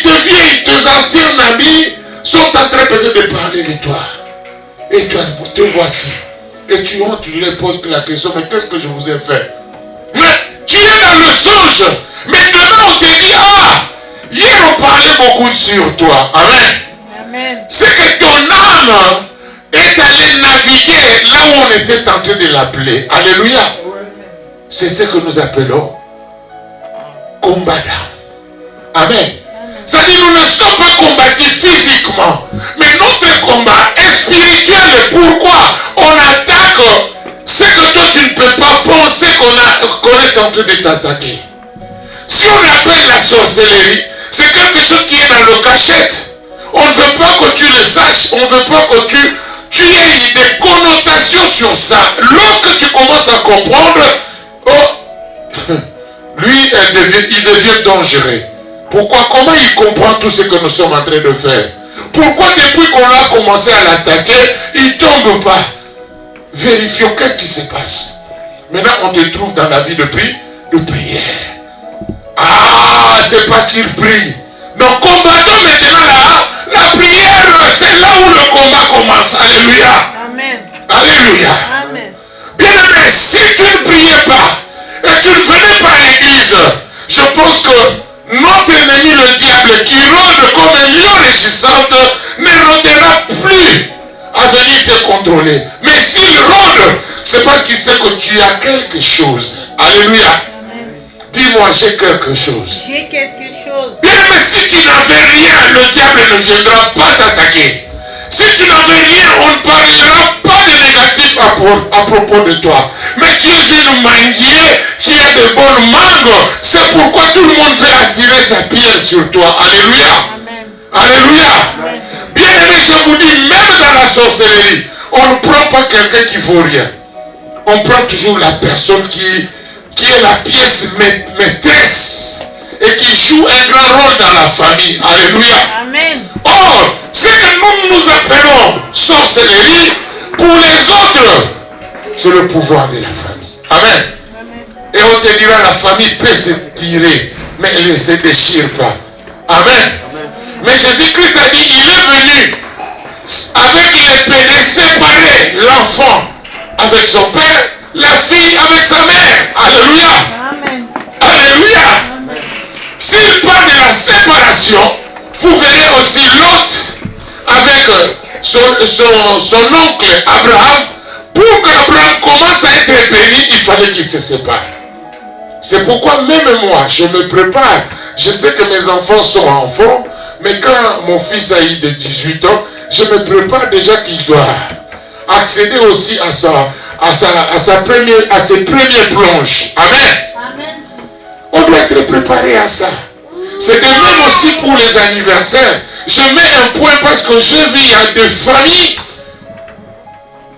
tes vieilles, tes anciens amis sont en train peut-être de parler de toi. Et toi, te voici. Et tu entres, tu leur poses la question, mais qu'est-ce que je vous ai fait? Mais tu es dans le songe. Mais demain on te dit, ah, hier on parlait beaucoup sur toi. Amen. Amen. C'est que ton âme est allée naviguer là où on était en train de l'appeler. Alléluia. C'est ce que nous appelons combat d'âme. Amen. C'est-à-dire nous ne sommes pas combattus physiquement, mais notre combat est spirituel. Pourquoi? On attaque ce que toi tu ne peux pas penser qu'on est en train de t'attaquer. Si on appelle la sorcellerie, c'est quelque chose qui est dans le cachette. On ne veut pas que tu le saches, on ne veut pas que tu aies des connotations sur ça. Lorsque tu commences à comprendre, oh, lui, il devient dangereux. Pourquoi? Comment il comprend tout ce que nous sommes en train de faire? Pourquoi depuis qu'on a commencé à l'attaquer, il ne tombe pas? Vérifions qu'est-ce qui se passe. Maintenant, on te trouve dans la vie de prière. Ah, c'est parce qu'il prie. Donc, combattons maintenant là. La prière, c'est là où le combat commence. Alléluia. Amen. Alléluia. Amen. Bien aimé, si tu ne priais pas et tu ne venais pas à l'église, je pense que notre ennemi, le diable, qui rôde comme un lion résistante, ne rôdera plus à venir te contrôler. Mais s'il rôde, c'est parce qu'il sait que tu as quelque chose. Alléluia. Amen. Dis-moi, j'ai quelque chose. J'ai quelque chose. Bien aimé, si tu n'avais rien, le diable ne viendra pas t'attaquer. Si tu n'avais rien, on ne parlera pas de négatif à propos de toi. Mais tu es une manguier qui a de bonnes mangues. C'est pourquoi tout le monde veut attirer sa pierre sur toi. Alléluia. Amen. Alléluia. Amen. Bien aimé, je vous dis, même dans la sorcellerie, on ne prend pas quelqu'un qui vaut rien. On prend toujours la personne qui est la pièce maîtresse et qui joue un grand rôle dans la famille. Alléluia. Amen. Or, ce que nous appelons sorcellerie, pour les autres, c'est le pouvoir de la famille. Amen. Amen. Et on te dira, la famille peut se tirer, mais elle ne se déchire pas. Amen. Mais Jésus-Christ a dit, il est venu avec l'épée séparer l'enfant avec son père, la fille avec sa mère. Alléluia. Amen. Alléluia. Amen. S'il parle de la séparation, vous verrez aussi Lot avec son oncle Abraham. Pour qu'Abraham commence à être béni, il fallait qu'il se sépare. C'est pourquoi même moi, je me prépare. Je sais que mes enfants sont enfants, mais quand mon fils a eu de 18 ans, je me prépare déjà qu'il doit accéder aussi à ses premières plonges. Amen. Amen. On doit être préparé à ça. C'est de même aussi pour les anniversaires. Je mets un point parce que j'ai vu il y a des familles.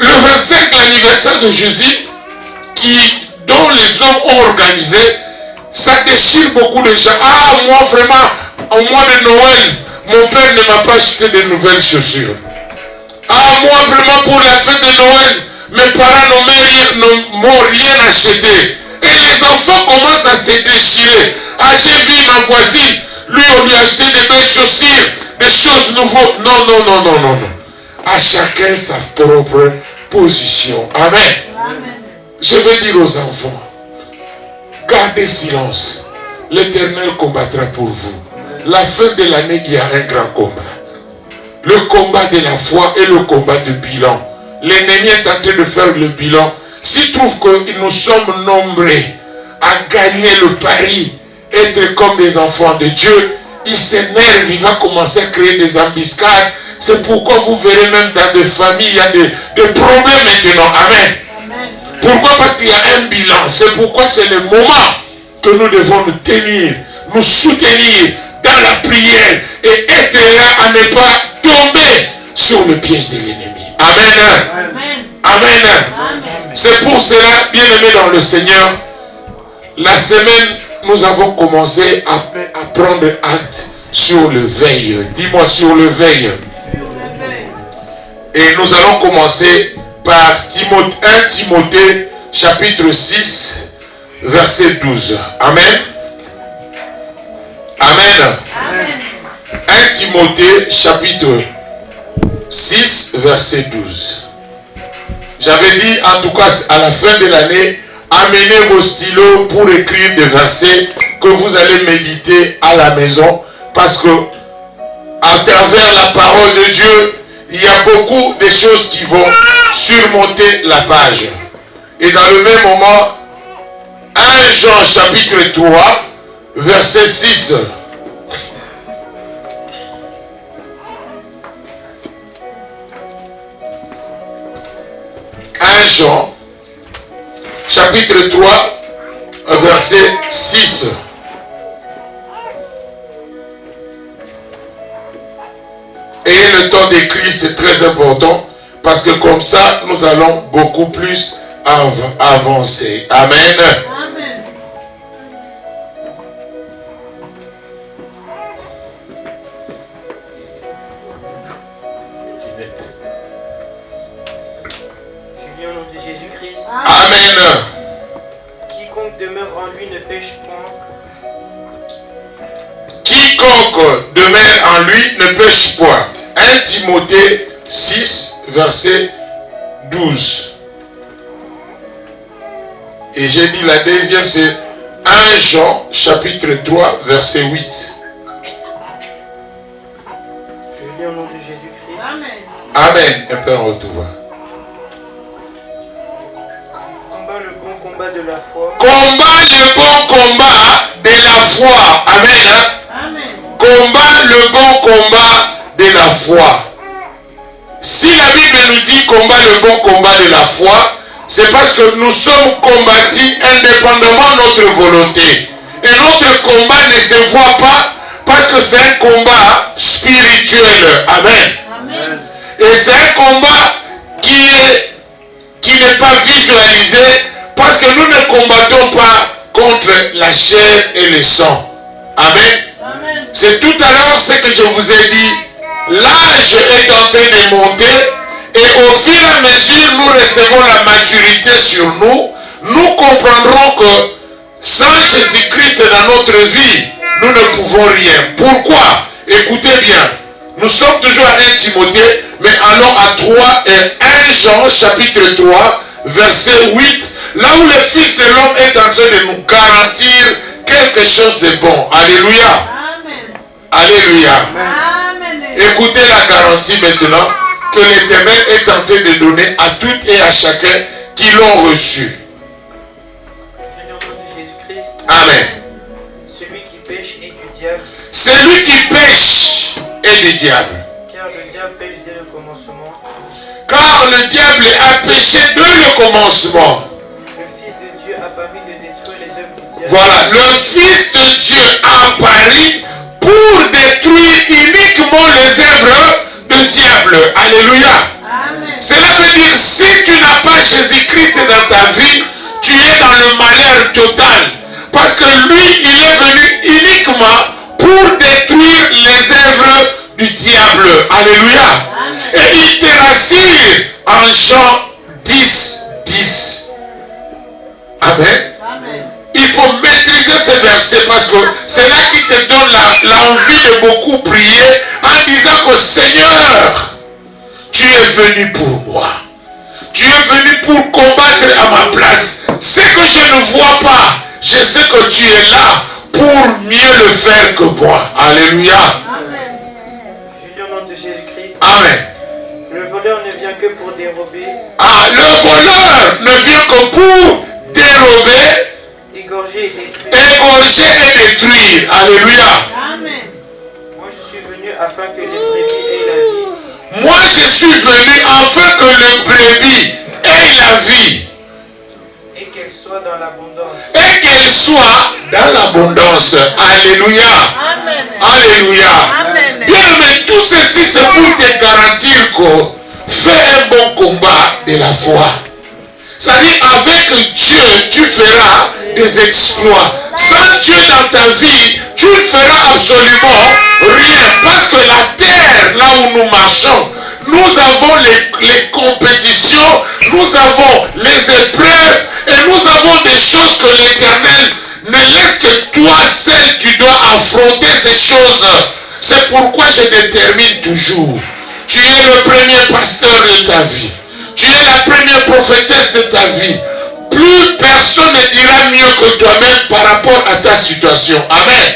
Le 25 l'anniversaire de Jésus, dont les hommes ont organisé, ça déchire beaucoup de gens. Ah, moi vraiment, au mois de Noël, mon père ne m'a pas acheté de nouvelles chaussures. Ah, moi vraiment pour la fête de Noël, mes parents n'ont rien acheté. Et les enfants commencent à se déchirer. Ah, j'ai vu ma voisine, lui on lui a acheté des belles chaussures, des choses nouvelles. Non, non, non, non, non, non. À chacun sa propre position. Amen. Amen. Je vais dire aux enfants, gardez silence. L'Éternel combattra pour vous. La fin de l'année, il y a un grand combat. Le combat de la foi et le combat de bilan. L'ennemi est en train de faire le bilan. S'il trouve que nous sommes nombreux à gagner le pari, être comme des enfants de Dieu, il s'énerve, il va commencer à créer des embuscades. C'est pourquoi vous verrez même dans des familles, il y a des problèmes maintenant. Amen. Amen. Pourquoi? Parce qu'il y a un bilan. C'est pourquoi c'est le moment que nous devons nous tenir, nous soutenir dans la prière et être là à ne pas tomber sur le piège de l'ennemi. Amen. Amen. Amen. Amen. C'est pour cela, bien aimés dans le Seigneur, la semaine, nous avons commencé à prendre acte sur le veille. Dis-moi sur le veille. Et nous allons commencer par 1 Timothée chapitre 6 verset 12. Amen. Amen. Amen. 1 Timothée chapitre 6 verset 12. J'avais dit en tout cas à la fin de l'année, amenez vos stylos pour écrire des versets que vous allez méditer à la maison, parce que à travers la parole de Dieu, il y a beaucoup de choses qui vont surmonter la page. Et dans le même moment, 1 Jean chapitre 3 verset 6. 1 Jean chapitre 3 verset 6. Et le temps d'écrire, c'est très important, parce que comme ça, nous allons beaucoup plus avancer. Amen. Amen. Je lis au nom de Jésus-Christ. Amen. Quiconque demeure en lui ne pêche point. Quiconque demeure en lui ne pêche point. 1 Timothée 6, verset 12. Et j'ai dit la deuxième, c'est 1 Jean, chapitre 3, verset 8. Je lis au nom de Jésus-Christ. Amen. Amen. Un peu en retour. Combat le bon combat de la foi. Combat le bon combat de la foi. Amen. Amen. Combat le bon combat de la foi. Si la Bible nous dit combat le bon combat de la foi, c'est parce que nous sommes combattus indépendamment de notre volonté. Et notre combat ne se voit pas parce que c'est un combat spirituel. Amen. Amen. Et c'est un combat qui n'est pas visualisé parce que nous ne combattons pas contre la chair et le sang. Amen. Amen. C'est tout à l'heure ce que je vous ai dit. L'âge est en train de monter et au fur et à mesure nous recevons la maturité sur nous, nous comprendrons que sans Jésus-Christ dans notre vie, nous ne pouvons rien. Pourquoi? Écoutez bien. Nous sommes toujours à 1 Timothée, mais allons à 3 et 1 Jean chapitre 3, verset 8, là où le Fils de l'homme est en train de nous garantir quelque chose de bon. Alléluia. Amen. Alléluia. Amen. Écoutez la garantie maintenant que l'Éternel est en train de donner à toutes et à chacun qui l'ont reçu. Je l'ai entendu Jésus-Christ. Amen. Celui qui pêche est du diable, Celui qui pêche est du diable. car le diable pêche dès le commencement. Car le diable a péché dès le commencement. Le Fils de Dieu apparut de détruire les œuvres du diable. Voilà, le Fils de Dieu apparut pour détruire uniquement les œuvres du diable. Alléluia. Amen. Cela veut dire, si tu n'as pas Jésus-Christ dans ta vie, tu es dans le malheur total. Parce que lui, il est venu uniquement pour détruire les œuvres du diable. Alléluia. Et il te rassure en Jean 10, 10. Amen. Amen. Il faut maîtriser ce verset parce que c'est là qui te donne l'envie de beaucoup prier en disant que Seigneur, tu es venu pour moi. Tu es venu pour combattre à ma place. Ce que je ne vois pas, je sais que tu es là pour mieux le faire que moi. Alléluia. Amen. Je lis au nom de Jésus-Christ. Amen. Le voleur ne vient que pour dérober, Ah, le voleur ne vient que pour dérober, égorger et détruire. égorger et détruire. Alléluia. Amen. Moi je suis venu afin que les brebis aient la vie Moi, je suis venu afin que le brebis ait la vie et qu'elle soit dans l'abondance. et qu'elle soit dans l'abondance. Alléluia. Amen. Alléluia. Amen. Bien, mais tout ceci, c'est pour te garantir que fais un bon combat de la foi. C'est-à-dire, avec Dieu, tu feras des exploits. Sans Dieu dans ta vie, tu ne feras absolument rien. Parce que la terre, là où nous marchons, nous avons les compétitions, nous avons les épreuves, et nous avons des choses que l'Éternel ne laisse que toi seul, tu dois affronter ces choses. C'est pourquoi je détermine toujours. Tu es le premier pasteur de ta vie. Tu es la première prophétesse de ta vie. Plus personne ne dira mieux que toi-même par rapport à ta situation. Amen.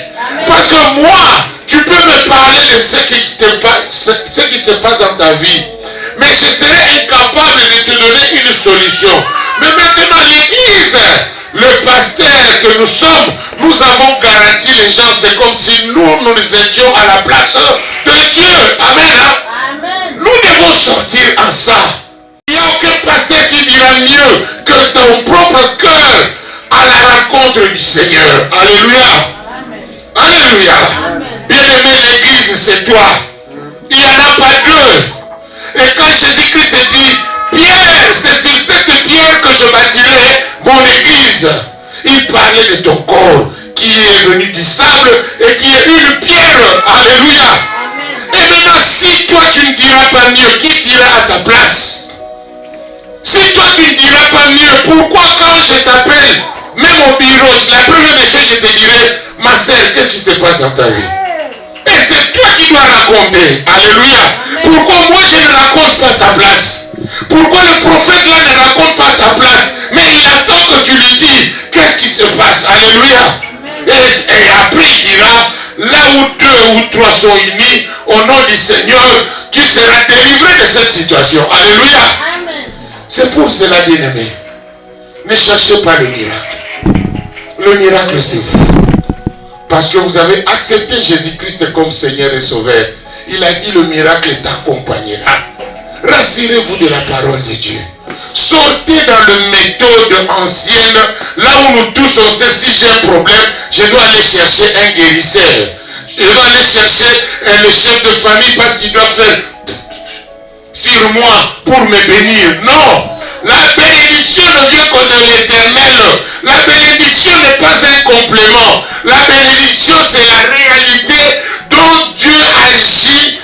Parce que moi, tu peux me parler de ce qui se passe dans ta vie. Mais je serai incapable de te donner une solution. Mais maintenant, l'église, le pasteur que nous sommes, nous avons garanti les gens. C'est comme si nous étions à la place de Dieu. Amen. Hein? Amen. Nous devons sortir en ça. Il n'y a aucun pasteur qui dira mieux que ton propre cœur à la rencontre du Seigneur. Alléluia. Amen. Alléluia. Amen. Bien-aimé, l'église, c'est toi. Il n'y en a pas deux. Et quand Jésus-Christ dit, Pierre, c'est sur cette pierre que je bâtirai mon église. Il parlait de ton corps qui est venu du sable et qui est une pierre. Alléluia. Amen. Et maintenant, si toi tu ne diras pas mieux, qui dira à ta place? Si toi tu ne diras pas mieux, pourquoi quand je t'appelle, même au bureau, la première des choses, je te dirai, ma sœur, qu'est-ce qui se passe dans ta vie? Et c'est toi qui dois raconter. Alléluia. Pourquoi moi je ne raconte pas ta place? Pourquoi le prophète là ne raconte pas ta place? Mais il attend que tu lui dis qu'est-ce qui se passe. Alléluia. Et après il dira, là où deux ou trois sont unis, au nom du Seigneur, tu seras délivré de cette situation. Alléluia. Amen. C'est pour cela, bien-aimé. Ne cherchez pas le miracle. Le miracle, c'est vous. Parce que vous avez accepté Jésus-Christ comme Seigneur et Sauveur. Il a dit le miracle t'accompagnera. Rassurez-vous de la parole de Dieu. sauter dans les méthodes anciennes, là où nous tous on sait si j'ai un problème, je dois aller chercher un guérisseur. Je dois aller chercher le chef de famille parce qu'il doit faire sur moi pour me bénir. Non! La bénédiction ne vient que dans l'éternel. La bénédiction n'est pas un complément. La bénédiction, c'est la réalité dont Dieu agit.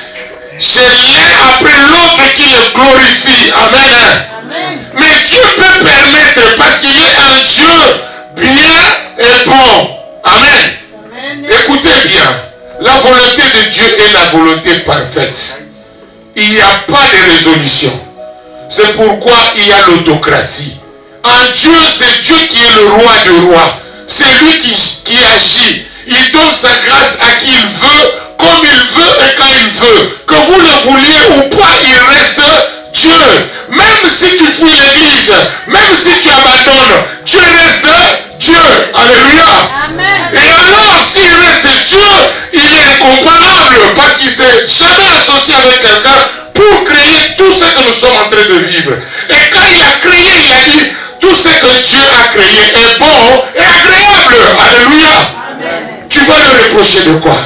C'est l'un après l'autre qui le glorifie. Amen. Amen. Mais Dieu peut permettre parce qu'il est un Dieu bien et bon. Amen. Amen. Écoutez bien. La volonté de Dieu est la volonté parfaite. Il n'y a pas de résolution. C'est pourquoi il y a l'autocratie. En Dieu, c'est Dieu qui est le roi des rois. C'est lui qui agit. Il donne sa grâce à qui il veut, comme il veut et quand il veut. Que vous le vouliez ou pas, il reste Dieu. Même si tu fouilles l'église, même si tu abandonnes, Dieu reste Dieu. Alléluia. Amen. Et alors, s'il reste Dieu, il est incomparable parce qu'il ne s'est jamais associé avec quelqu'un pour créer tout ce que nous sommes en train de vivre. Et quand il a créé, il a dit, tout ce que Dieu a créé est bon et agréable. Alléluia. Amen. Tu vas le reprocher de quoi?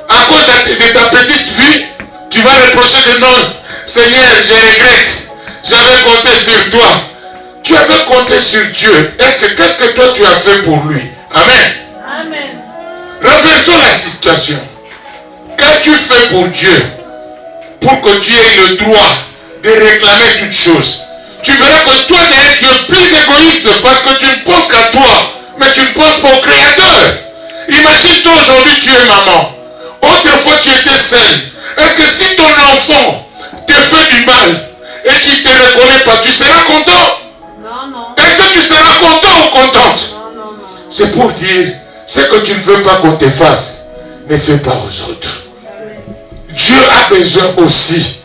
À cause de ta petite vie, tu vas reprocher de non. Seigneur, je regrette. J'avais compté sur toi. Tu avais compté sur Dieu. Qu'est-ce que toi tu as fait pour lui? Amen. Amen. Renversons la situation. Qu'as-tu fait pour Dieu pour que tu aies le droit de réclamer toutes choses? Tu verras que toi, tu es plus égoïste parce que tu ne penses qu'à toi, mais tu ne penses pas au Créateur. Imagine-toi aujourd'hui, tu es maman. Autrefois, tu étais seule. Est-ce que si ton enfant te fait du mal et qu'il ne te reconnaît pas, tu seras content? Non, non. Est-ce que tu seras content ou contente? Non, non, non. C'est pour dire, ce que tu ne veux pas qu'on te fasse, ne fais pas aux autres. Dieu a besoin aussi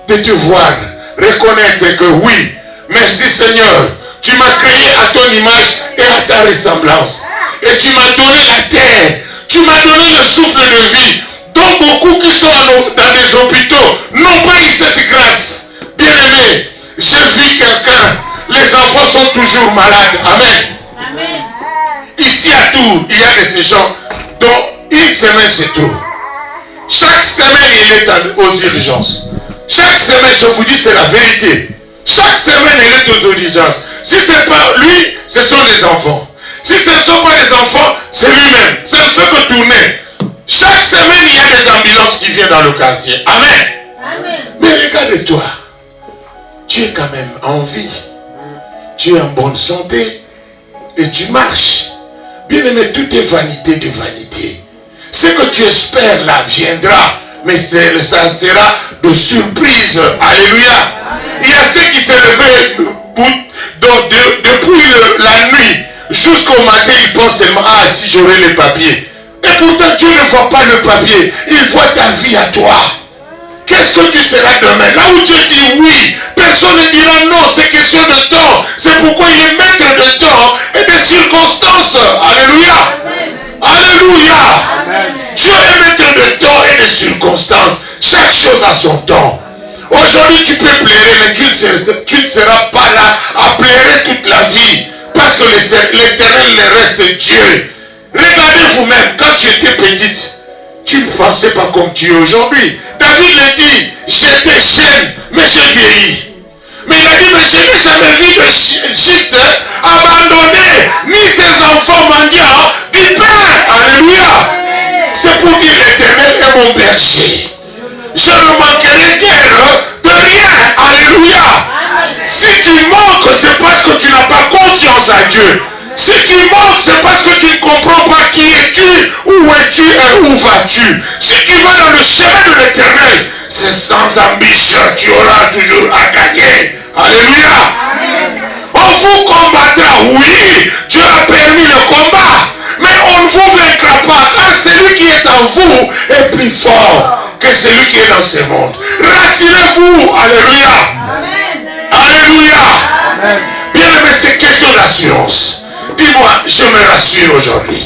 de te voir, reconnaître que oui, merci Seigneur, tu m'as créé à ton image et à ta ressemblance. Et tu m'as donné la terre, tu m'as donné le souffle de vie, dont beaucoup qui sont dans des hôpitaux n'ont pas eu cette grâce. Bien-aimé, j'ai vu quelqu'un, les enfants sont toujours malades. Amen. Amen. Ici à Tours, il y a de ces gens dont une semaine c'est trop. Chaque semaine, il est aux urgences. Chaque semaine, je vous dis, c'est la vérité. Chaque semaine, il est aux urgences. Si ce n'est pas lui, ce sont les enfants. Si ce ne sont pas les enfants, c'est lui-même. Ça ne fait que tourner. Chaque semaine, il y a des ambulances qui viennent dans le quartier. Amen. Amen. Mais regarde-toi. Tu es quand même en vie. Tu es en bonne santé. Et tu marches. Bien aimé, tout est vanité de vanité. Ce que tu espères là viendra. Mais ça sera de surprise. Alléluia. Il y a ceux qui se levaient depuis la nuit jusqu'au matin, ils pensent seulement, ah, si j'aurais les papiers. Et pourtant, Dieu ne voit pas le papier. Il voit ta vie à toi. Qu'est-ce que tu seras demain? Là où Dieu dit oui, personne ne dira non, c'est question de temps. C'est pourquoi il est maître de temps et des circonstances. Alléluia. Alléluia. Dieu est maître de temps et de circonstances. Chaque chose a son temps. Aujourd'hui, tu peux pleurer, mais tu ne seras pas là à pleurer toute la vie. Parce que l'éternel reste Dieu. Regardez vous-même, quand tu étais petite, tu ne pensais pas comme tu es aujourd'hui. David le dit, j'étais jeune, mais j'ai vieilli. Mais il a dit, mais je n'ai jamais vu de juste abandonné, ni ses enfants mendiants du pain. Alléluia. C'est pour dire l'éternel est mon berger. Je ne manquerai guère de rien. Alléluia. Si tu manques, c'est parce que tu n'as pas confiance à Dieu. Si tu manques, c'est parce que tu ne comprends pas qui es-tu, où es-tu et où vas-tu. Si tu vas dans le chemin de l'éternel, c'est sans ambition, tu auras toujours à gagner. Alléluia. On vous combattra, oui, Dieu a permis le combat, mais on ne vous vaincra pas, car celui qui est en vous est plus fort que celui qui est dans ce monde. Rassurez-vous. Alléluia. Alléluia. Bien aimé, c'est question d'assurance. Dis-moi, je me rassure aujourd'hui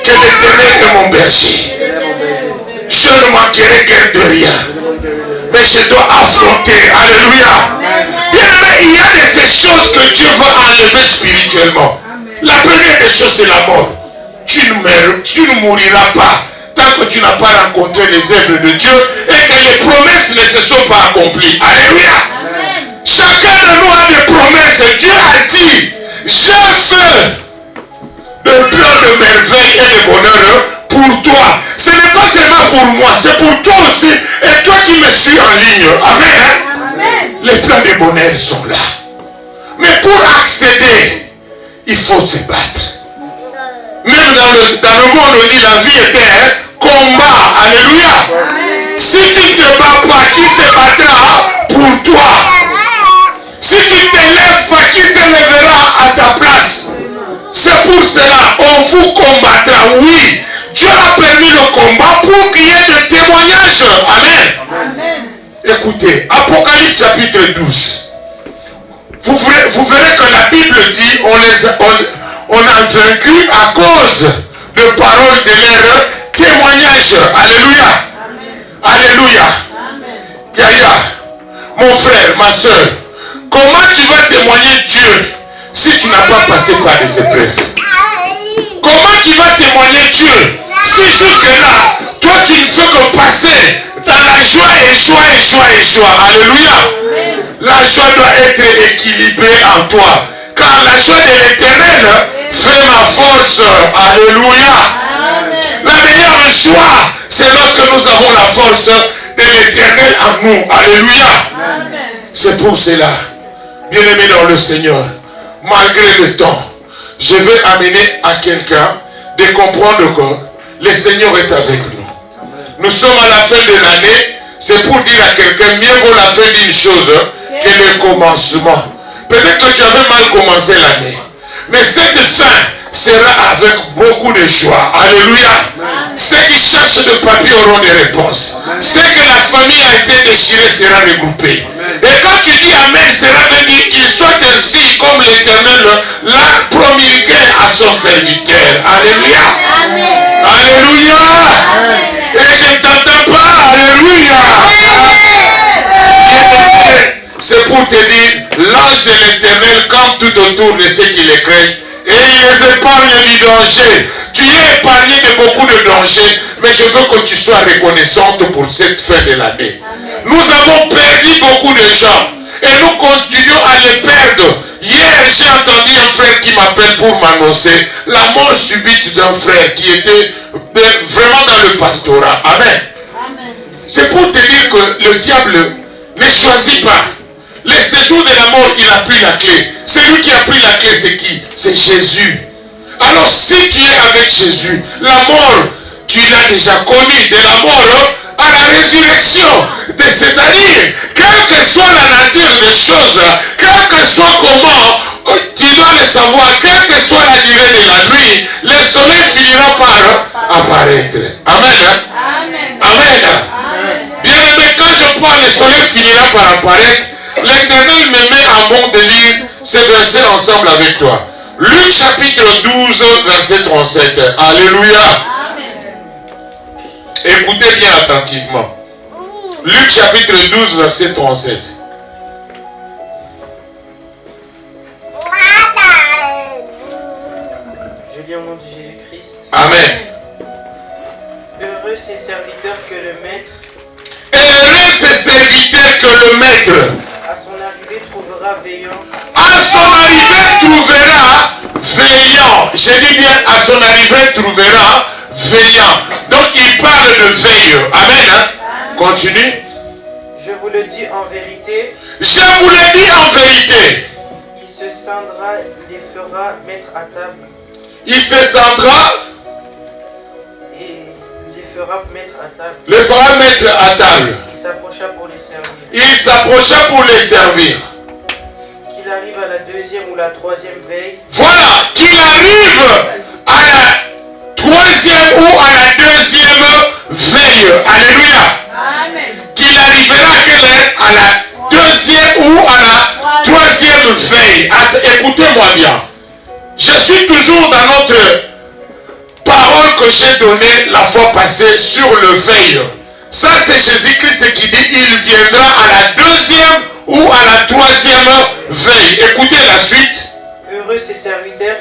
que l'éternel est mon berger. Je ne manquerai guère de rien. Mais je dois affronter. Alléluia. Bien il y a des choses que Dieu veut enlever spirituellement. La première des choses, c'est la mort. Tu ne mouriras pas tant que tu n'as pas rencontré les œuvres de Dieu et que les promesses ne se sont pas accomplies. Alléluia. Chacun de nous a des promesses. Dieu a dit, j'ai fait de plein de merveilles et de bonheur pour toi. Ce n'est pas seulement pour moi, c'est pour toi aussi et toi qui me suis en ligne. Amen. Les plans de bonheur sont là. Mais pour accéder, il faut se battre. Même dans le monde, on dit la vie est un combat. Alléluia. Si tu ne te bats pas, qui se battra pour toi? Si tu ne te lèves pas, qui se lèvera à ta place? C'est pour cela, on vous combattra. Oui, Dieu a permis le combat pour qu'il y ait des témoignages. Amen. Écoutez, Apocalypse chapitre 12. Vous verrez que la Bible dit on a vaincu à cause de paroles de leur témoignage. Alléluia. Alléluia. Yaya, mon frère, ma soeur, comment tu vas témoigner Dieu si tu n'as pas passé par des épreuves? Comment tu vas témoigner Dieu si jusque-là, toi tu ne fais que passer dans la joie et joie. Alléluia. La joie doit être équilibrée en toi. Car la joie de l'Éternel fait ma force. Alléluia. La meilleure joie, c'est lorsque nous avons la force de l'Éternel en nous. Alléluia. C'est pour cela, bien-aimé dans le Seigneur, malgré le temps, je vais amener à quelqu'un de comprendre que le Seigneur est avec nous. Nous sommes à la fin de l'année. C'est pour dire à quelqu'un, mieux vaut la fin d'une chose que le commencement. Peut-être que tu avais mal commencé l'année. Mais cette fin sera avec beaucoup de joie. Alléluia. Ceux qui cherchent de papier auront des réponses. Ceux que la famille a été déchirée sera regroupée. Et quand tu dis Amen, cela veut dire qu'il soit ainsi comme l'Éternel l'a promulgué à son serviteur. Alléluia. Alléluia. Et je ne t'entends pas. Alléluia. C'est pour te dire, l'ange de l'Éternel campe tout autour de ceux qui les craignent et il les épargne du danger. Tu es épargné de beaucoup de dangers, mais je veux que tu sois reconnaissante pour cette fin de l'année. Nous avons perdu beaucoup de gens et nous continuons à les perdre. Hier, j'ai entendu un frère qui m'appelle pour m'annoncer la mort subite d'un frère qui était vraiment dans le pastorat. Amen. C'est pour te dire que le diable ne choisit pas. Le séjour de la mort, il a pris la clé. Celui qui a pris la clé, c'est qui? C'est Jésus. Alors si tu es avec Jésus, la mort, tu l'as déjà connue. De la mort à la résurrection. C'est-à-dire, quelle que soit la nature des choses, quel que soit comment, tu dois le savoir, quelle que soit la durée de la nuit, le soleil finira par apparaître. Amen. Amen. Bien aimé, quand je parle, le soleil finira par apparaître. L'Éternel me met en bon de lire ces versets ensemble avec toi. Luc chapitre 12, verset 37. Alléluia. Écoutez bien attentivement. Luc chapitre 12, verset 37. Je lis au nom de Jésus-Christ. Amen. Heureux ces serviteurs que le maître, Heureux ces serviteurs que le maître, à son arrivée, trouvera veillant. à son arrivée trouvera veillant. Je dis bien, à son arrivée trouvera veillant. Donc il parle de veille. Amen. Continue. Je vous le dis en vérité, Je vous le dis en vérité. il se scindra, les fera mettre à table Il se sentira, et les fera mettre à table. le fera mettre à table. Il s'approcha pour les servir. Il s'approcha pour les servir. Qu'il arrive à la deuxième ou la troisième veille, Voilà, qu'il arrive à la troisième ou à la deuxième veille. Alléluia. Qu'il arrivera à quelle heure? À la deuxième ou à la troisième veille. Écoutez-moi bien. Je suis toujours dans notre parole que j'ai donnée la fois passée sur le veille. Ça, c'est Jésus-Christ qui dit il viendra à la deuxième ou à la troisième veille. Écoutez la suite. Heureux ses serviteurs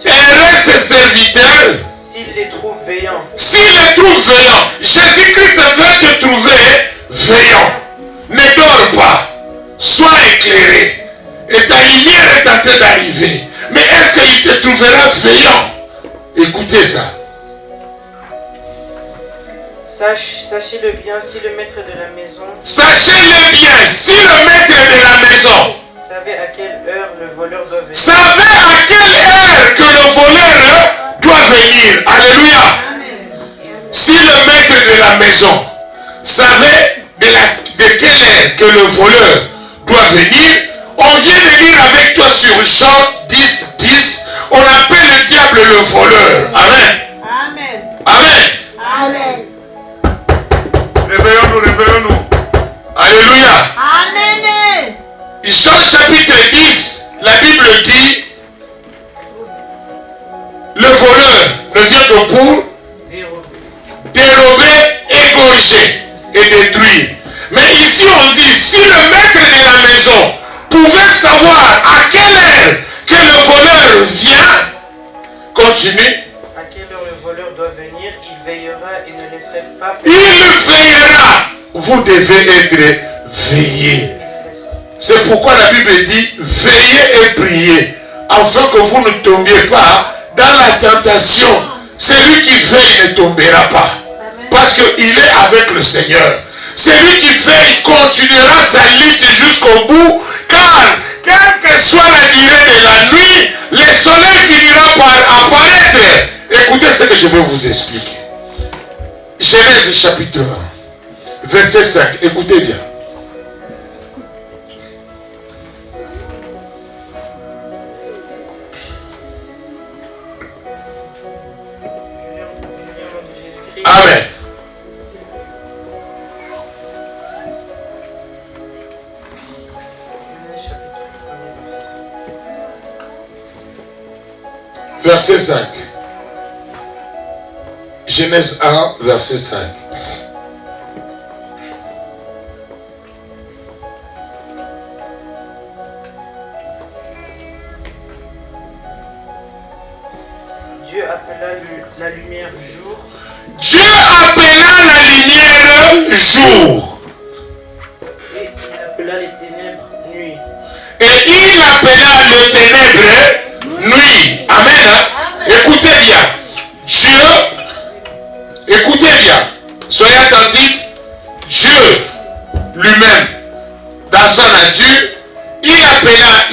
Heureux ses serviteurs s'ils les trouvent veillants. s'ils les trouvent veillants. Jésus-Christ veut te trouver veillant. Ne dors pas. Sois éclairé. Et ta lumière est en train d'arriver. Mais est-ce qu'il te trouvera veillant? Écoutez ça. Sachez-le bien, si le maître de la maison Sachez-le bien, si le maître de la maison savait à quelle heure le voleur doit venir. savait à quelle heure que le voleur doit venir. Alléluia. Si le maître de la maison savait de quelle heure que le voleur doit venir, on vient de lire avec toi sur Jean 10, 10, on appelle le diable le voleur. Amen. Amen. Amen. Amen. Réveillons-nous, réveillons-nous. Alléluia. Amen. Jean chapitre 10, la Bible dit, le voleur ne vient que pour dérober, égorger et détruire. Mais ici on dit, si le maître de la maison pouvait savoir à quelle heure que le voleur vient, continue, À quelle heure le voleur doit venir, il veillera et ne laisserait pas. il veillera. Vous devez être veillés. C'est pourquoi la Bible dit, veillez et priez, afin que vous ne tombiez pas dans la tentation. Celui qui veille ne tombera pas, parce qu'il est avec le Seigneur. Celui qui veille continuera sa lutte jusqu'au bout, car quelle que soit la durée de la nuit, le soleil finira par apparaître. Écoutez ce que je vais vous expliquer. Genèse chapitre 1, verset 5. Écoutez bien. Amen. Verset 5. Genèse 1, verset 5. Dieu appela la lumière jour. Dieu appela la lumière jour. Et il appela les ténèbres nuit. Et il appela les ténèbres nuit. Amen. Écoutez bien. Dieu, écoutez bien. Soyez attentifs. Dieu lui-même, dans son nature, il appela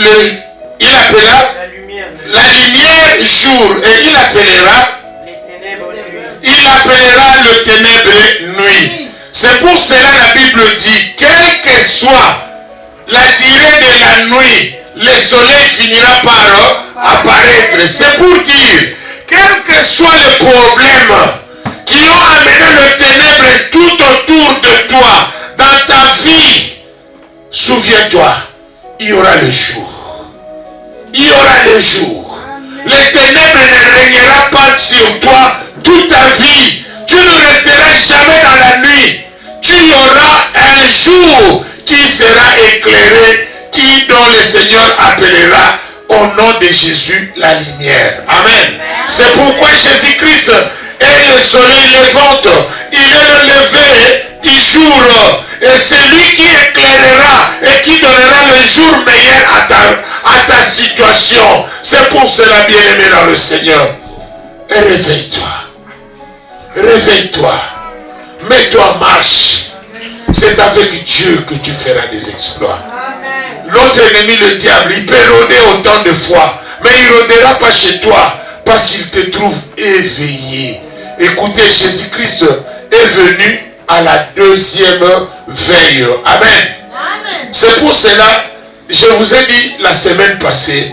la lumière jour. Et il appellera Les ténèbres nuit. il appellera le ténèbre nuit. C'est pour cela la Bible dit, quelle que soit la durée de la nuit, le soleil finira par apparaître. C'est pour dire, quel que soit les problèmes qui ont amené le ténèbre tout autour de toi, dans ta vie, souviens-toi, il y aura le jour. Il y aura le jour. Les ténèbres ne régnera pas sur toi toute ta vie. Tu ne resteras jamais dans la nuit. Tu y auras un jour qui sera éclairé, dont le Seigneur appellera au nom de Jésus la lumière. Amen. C'est pourquoi Jésus-Christ est le soleil levant. Il est le lever du jour. Et c'est lui qui éclairera et qui donnera le jour meilleur à ta situation. C'est pour cela, bien-aimé dans le Seigneur. Et réveille-toi. Réveille-toi. Mets-toi en marche. C'est avec Dieu que tu feras des exploits. Notre ennemi, le diable, il peut rôder autant de fois, mais il ne rôdera pas chez toi parce qu'il te trouve éveillé. Écoutez, Jésus-Christ est venu à la deuxième veille. Amen. C'est pour cela, je vous ai dit la semaine passée,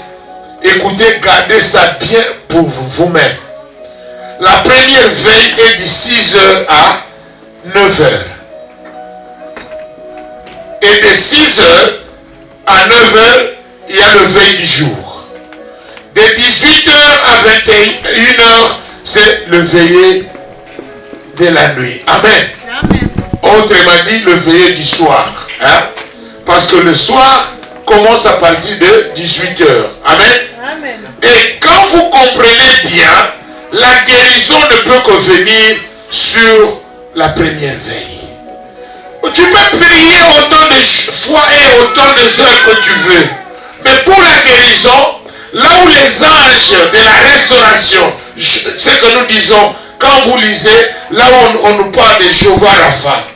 écoutez, gardez ça bien pour vous-même. La première veille est de 6h à 9h. Et de 6h à 9h, il y a le veille du jour. De 18h à 21h, c'est le veillé de la nuit. Amen. Autrement dit, le veillé du soir. Hein? Parce que le soir, commence à partir de 18 heures. Amen. Amen. Et quand vous comprenez bien, la guérison ne peut que venir sur la première veille. Tu peux prier autant de fois et autant de heures que tu veux. Mais pour la guérison, là où les anges de la restauration, ce que nous disons, quand vous lisez, là où on nous parle de Jéhovah Rapha,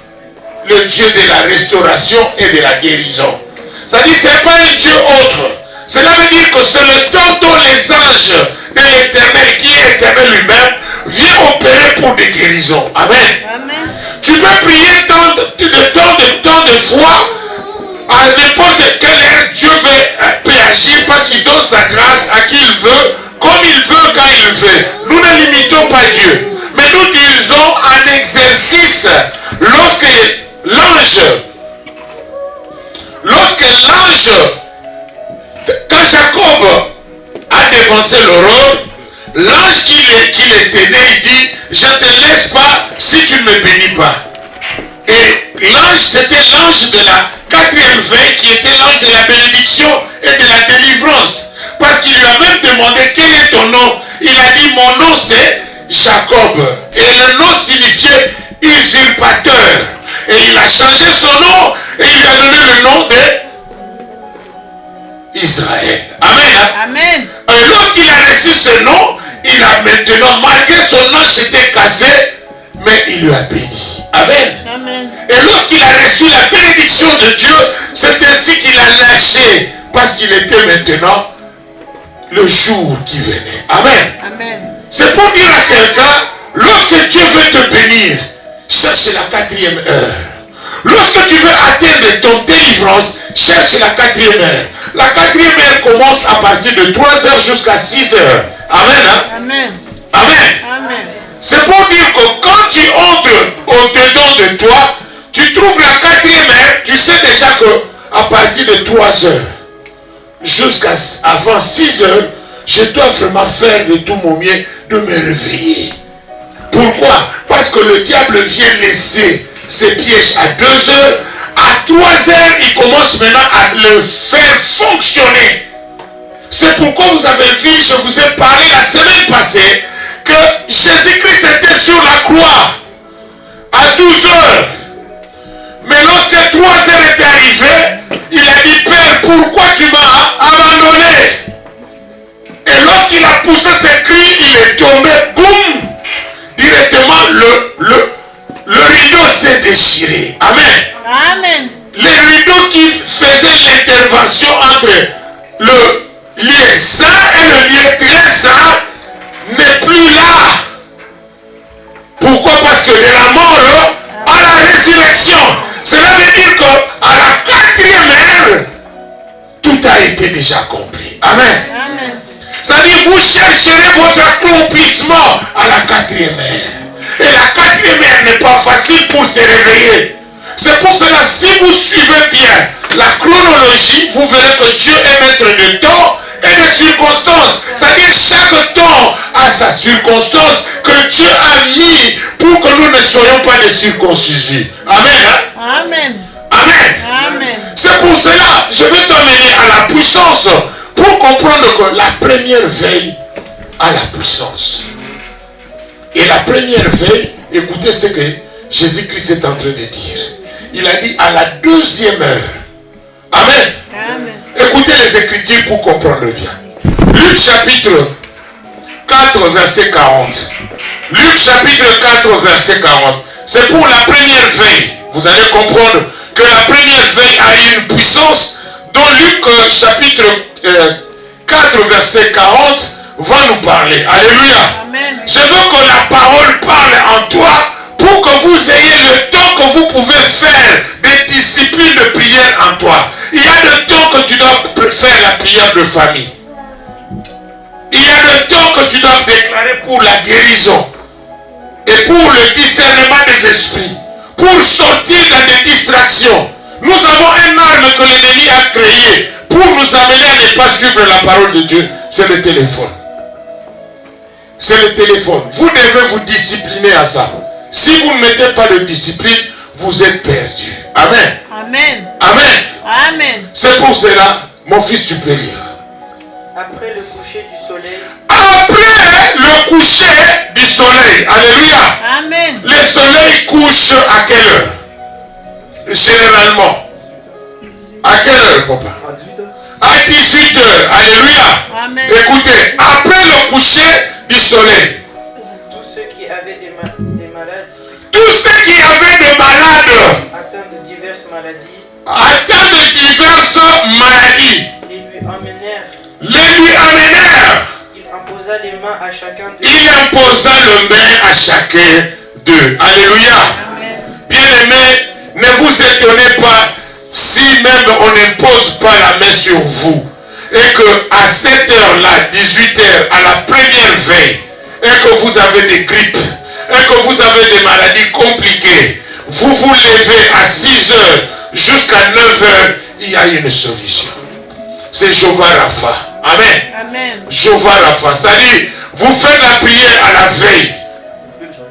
le Dieu de la restauration et de la guérison. Ça dit, ce n'est pas un Dieu autre. Cela veut dire que c'est le temps dont les anges de l'Éternel, qui est Éternel lui-même, vient opérer pour des guérisons. Amen. Amen. Tu peux prier tant de fois, à n'importe quelle heure Dieu peut agir parce qu'il donne sa grâce à qui il veut, comme il veut, quand il veut. Nous ne limitons pas Dieu. Mais nous disons en exercice, lorsque l'ange, quand Jacob a dévancé le rôle, l'ange qui les tenait, il dit, je ne te laisse pas si tu ne me bénis pas. Et l'ange, c'était l'ange de la 4e veille qui était l'ange de la bénédiction et de la délivrance. Parce qu'il lui a même demandé quel est ton nom. Il a dit, mon nom c'est Jacob. Et le nom signifiait usurpateur. Et il a changé son nom et il lui a donné le nom d'Israël. Amen. Amen. Et lorsqu'il a reçu ce nom, il a maintenant, malgré son nom s'était cassé, mais il lui a béni. Amen. Amen. Et lorsqu'il a reçu la bénédiction de Dieu, c'est ainsi qu'il a lâché, parce qu'il était maintenant le jour qui venait. Amen. Amen. C'est pour dire à quelqu'un, lorsque Dieu veut te bénir, cherche la 4e heure. Lorsque tu veux atteindre ton délivrance, cherche la 4e heure. La 4e heure commence à partir de 3 heures jusqu'à 6 heures. Amen. Hein? Amen. Amen. Amen. C'est pour dire que quand tu entres au-dedans de toi, tu trouves la 4e heure, tu sais déjà que à partir de 3 heures jusqu'à avant 6 heures, je dois vraiment faire de tout mon mieux de me réveiller. Pourquoi? Parce que le diable vient laisser ses pièges à 2 heures. À 3 heures, il commence maintenant à le faire fonctionner. C'est pourquoi vous avez vu, je vous ai parlé la semaine passée, que Jésus-Christ était sur la croix à 12 heures. Mais lorsque 3 heures étaient arrivées, il a dit, Père, pourquoi tu m'as abandonné? Et lorsqu'il a poussé ses cris, il est tombé, boum, directement le rideau s'est déchiré. Amen. Amen. Les rideaux qui faisaient l'intervention entre le lieu saint et le lieu très saint n'est plus là. Pourquoi? Parce que de la mort à la résurrection, cela veut dire qu'à la 4e heure, tout a été déjà accompli. Amen. Amen. Ça veut dire que vous chercherez votre accomplissement à la 4e heure. Et la 4e heure n'est pas facile pour se réveiller. C'est pour cela, si vous suivez bien la chronologie, vous verrez que Dieu est maître de temps et de circonstances. C'est-à-dire chaque temps a sa circonstance que Dieu a mis pour que nous ne soyons pas des circoncisis. Amen. Hein? Amen. Amen. Amen. C'est pour cela, je vais t'emmener à la puissance pour comprendre que la première veille a la puissance. Et la première veille, écoutez ce que Jésus-Christ est en train de dire. Il a dit à la 2e heure. Amen. Amen. Écoutez les Écritures pour comprendre bien. Luc chapitre 4 verset 40. Luc chapitre 4 verset 40. C'est pour la première veille. Vous allez comprendre que la première veille a une puissance dont Luc chapitre 4 verset 40 va nous parler. Alléluia. Amen. Je veux que la parole parle en toi pour que vous ayez le temps que vous pouvez faire des disciplines de prière en toi. Il y a le temps que tu dois faire la prière de famille. Il y a le temps que tu dois déclarer pour la guérison et pour le discernement des esprits, pour sortir dans des distractions. Nous avons un arme que l'ennemi a créé pour nous amener à ne pas suivre la parole de Dieu. C'est le téléphone. C'est le téléphone. Vous devez vous discipliner à ça. Si vous ne mettez pas de discipline, vous êtes perdu. Amen. Amen. Amen. Amen. C'est pour cela, mon fils, tu peux lire. Après le coucher du soleil, Après le coucher du soleil, alléluia. Amen. Le soleil couche à quelle heure? Généralement. À quelle heure, papa? À 18 heures, alléluia. Amen. Écoutez, après le coucher du soleil, tous ceux qui avaient des malades, tous ceux qui avaient des malades, atteints de diverses maladies, les les lui amenèrent. Il imposa les mains à chacun d'eux. Il imposa le main à chacun d'eux. Alléluia. Amen. Bien-aimés, ne vous étonnez pas si même on n'impose pas la main sur vous. Et que à cette heure-là, 18h, à la première veille, et que vous avez des grippes, et que vous avez des maladies compliquées, vous vous levez à 6h jusqu'à 9h, il y a une solution. C'est Jéhovah Rapha. Amen. Amen. Jéhovah Rapha. C'est-à-dire, vous faites la prière à la veille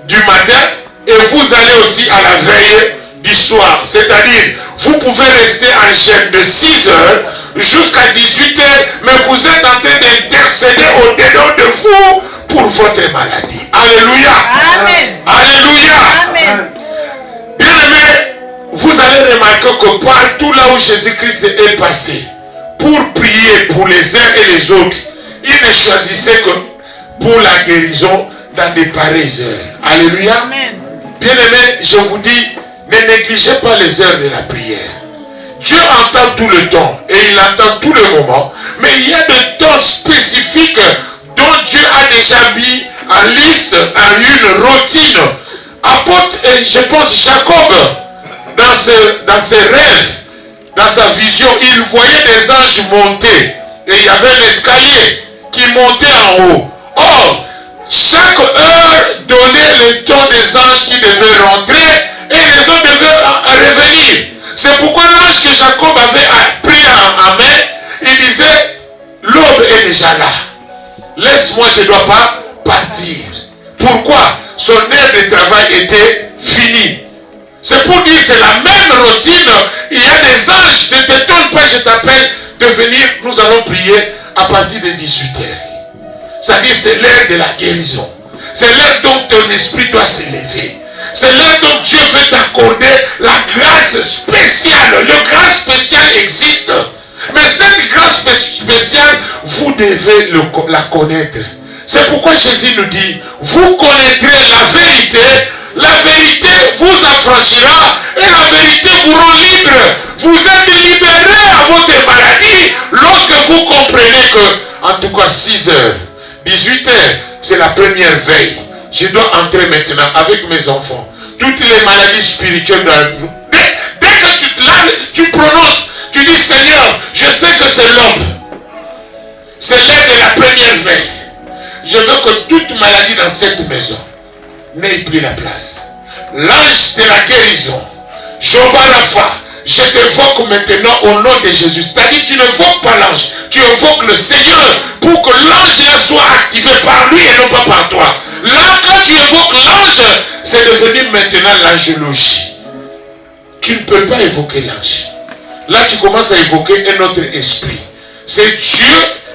du matin et vous allez aussi à la veille du soir. C'est-à-dire, vous pouvez rester en jeûne de 6h jusqu'à 18h, mais vous êtes en train d'intercéder au-dedans de vous pour votre maladie. Alléluia. Amen. Alléluia. Amen. Bien-aimés, vous allez remarquer que partout là où Jésus-Christ est passé, pour prier pour les uns et les autres, il ne choisissait que pour la guérison dans des pareilles heures. Alléluia. Amen. Bien-aimés, je vous dis, ne négligez pas les heures de la prière. Dieu entend tout le temps et il entend tout le moment, mais il y a des temps spécifiques dont Dieu a déjà mis en liste, en une routine. Apôtre, et je pense Jacob, dans ses rêves, dans sa vision, il voyait des anges monter et il y avait un escalier qui montait en haut. Or, chaque heure donnait le temps des anges qui devaient rentrer et les autres devaient revenir. C'est pourquoi l'ange que Jacob avait pris en main, il disait, l'aube est déjà là. Laisse-moi, je ne dois pas partir. Pourquoi? Son heure de travail était finie. C'est pour dire, c'est la même routine. Il y a des anges, ne t'étonne pas, je t'appelle de venir, nous allons prier à partir de 18h. C'est-à-dire, c'est l'heure de la guérison. C'est l'heure dont ton esprit doit s'élever. C'est l'heure dont Dieu veut t'accorder la grâce spéciale. Le grâce spécial existe. Mais cette grâce spéciale, vous devez la connaître. C'est pourquoi Jésus nous dit, vous connaîtrez la vérité vous affranchira et la vérité vous rend libre. Vous êtes libérés à votre maladie lorsque vous comprenez que, en tout cas 6h, 18h, c'est la première veille. Je dois entrer maintenant avec mes enfants. Toutes les maladies spirituelles dans nous. Dès que tu prononces, tu dis Seigneur, je sais que c'est l'homme. C'est l'heure de la première veille. Je veux que toute maladie dans cette maison n'ait plus la place. L'ange de la guérison, Jéhovah Rapha, je t'évoque maintenant au nom de Jésus. C'est-à-dire, tu n'évoques pas l'ange, tu évoques le Seigneur pour que l'ange là soit activé par lui et non pas par toi. Là, quand tu évoques l'ange, c'est devenu maintenant l'angelologie. Tu ne peux pas évoquer l'ange. Là, tu commences à évoquer un autre esprit. C'est Dieu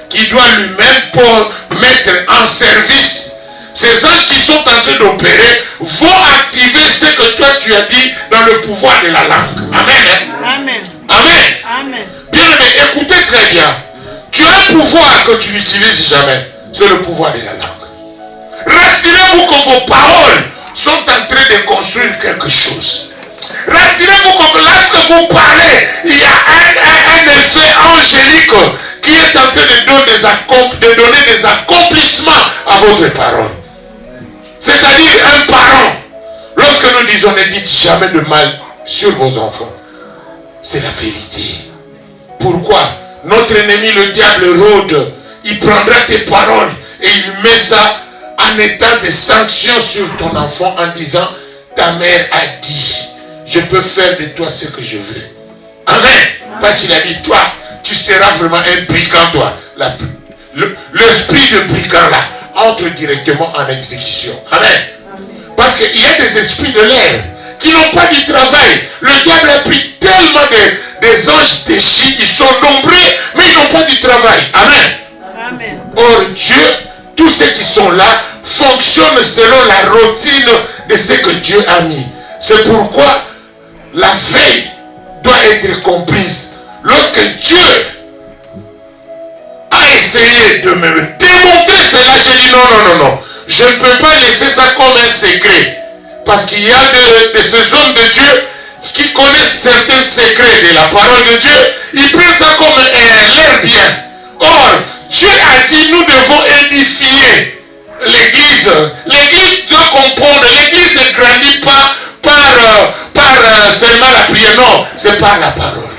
qui doit lui-même pour mettre en service. Ces anges qui sont en train d'opérer vont activer ce que toi tu as dit dans le pouvoir de la langue. Amen. Amen. Amen. Amen. Bien aimé, écoutez très bien. Tu as un pouvoir que tu n'utilises jamais. C'est le pouvoir de la langue. Rassurez-vous que vos paroles sont en train de construire quelque chose. Rassurez-vous que lorsque vous parlez, il y a un effet angélique qui est en train de donner des accomplissements à votre parole. C'est-à-dire un parent, lorsque nous disons ne dites jamais de mal sur vos enfants, c'est la vérité. Pourquoi? Notre ennemi, le diable, rôde. Il prendra tes paroles et il met ça en état de sanction sur ton enfant en disant ta mère a dit, je peux faire de toi ce que je veux. Amen. Parce qu'il a dit, toi, tu seras vraiment un brigand, toi. L'esprit de brigand là entre directement en exécution. Amen. Parce qu'il y a des esprits de l'air qui n'ont pas du travail. Le diable a pris tellement des anges déchus, ils sont nombreux, mais ils n'ont pas du travail. Amen. Amen. Or, Dieu, tous ceux qui sont là, fonctionnent selon la routine de ce que Dieu a mis. C'est pourquoi la veille doit être comprise. Lorsque Dieu a essayé de me démontrer cela, j'ai dit non. Je ne peux pas laisser ça comme un secret. Parce qu'il y a de ces hommes de Dieu qui connaissent certains secrets de la parole de Dieu. Ils prennent ça comme leur bien. Or, Dieu a dit nous devons édifier l'église. L'église doit comprendre. L'église ne grandit pas par seulement la prière. Non, c'est par la parole.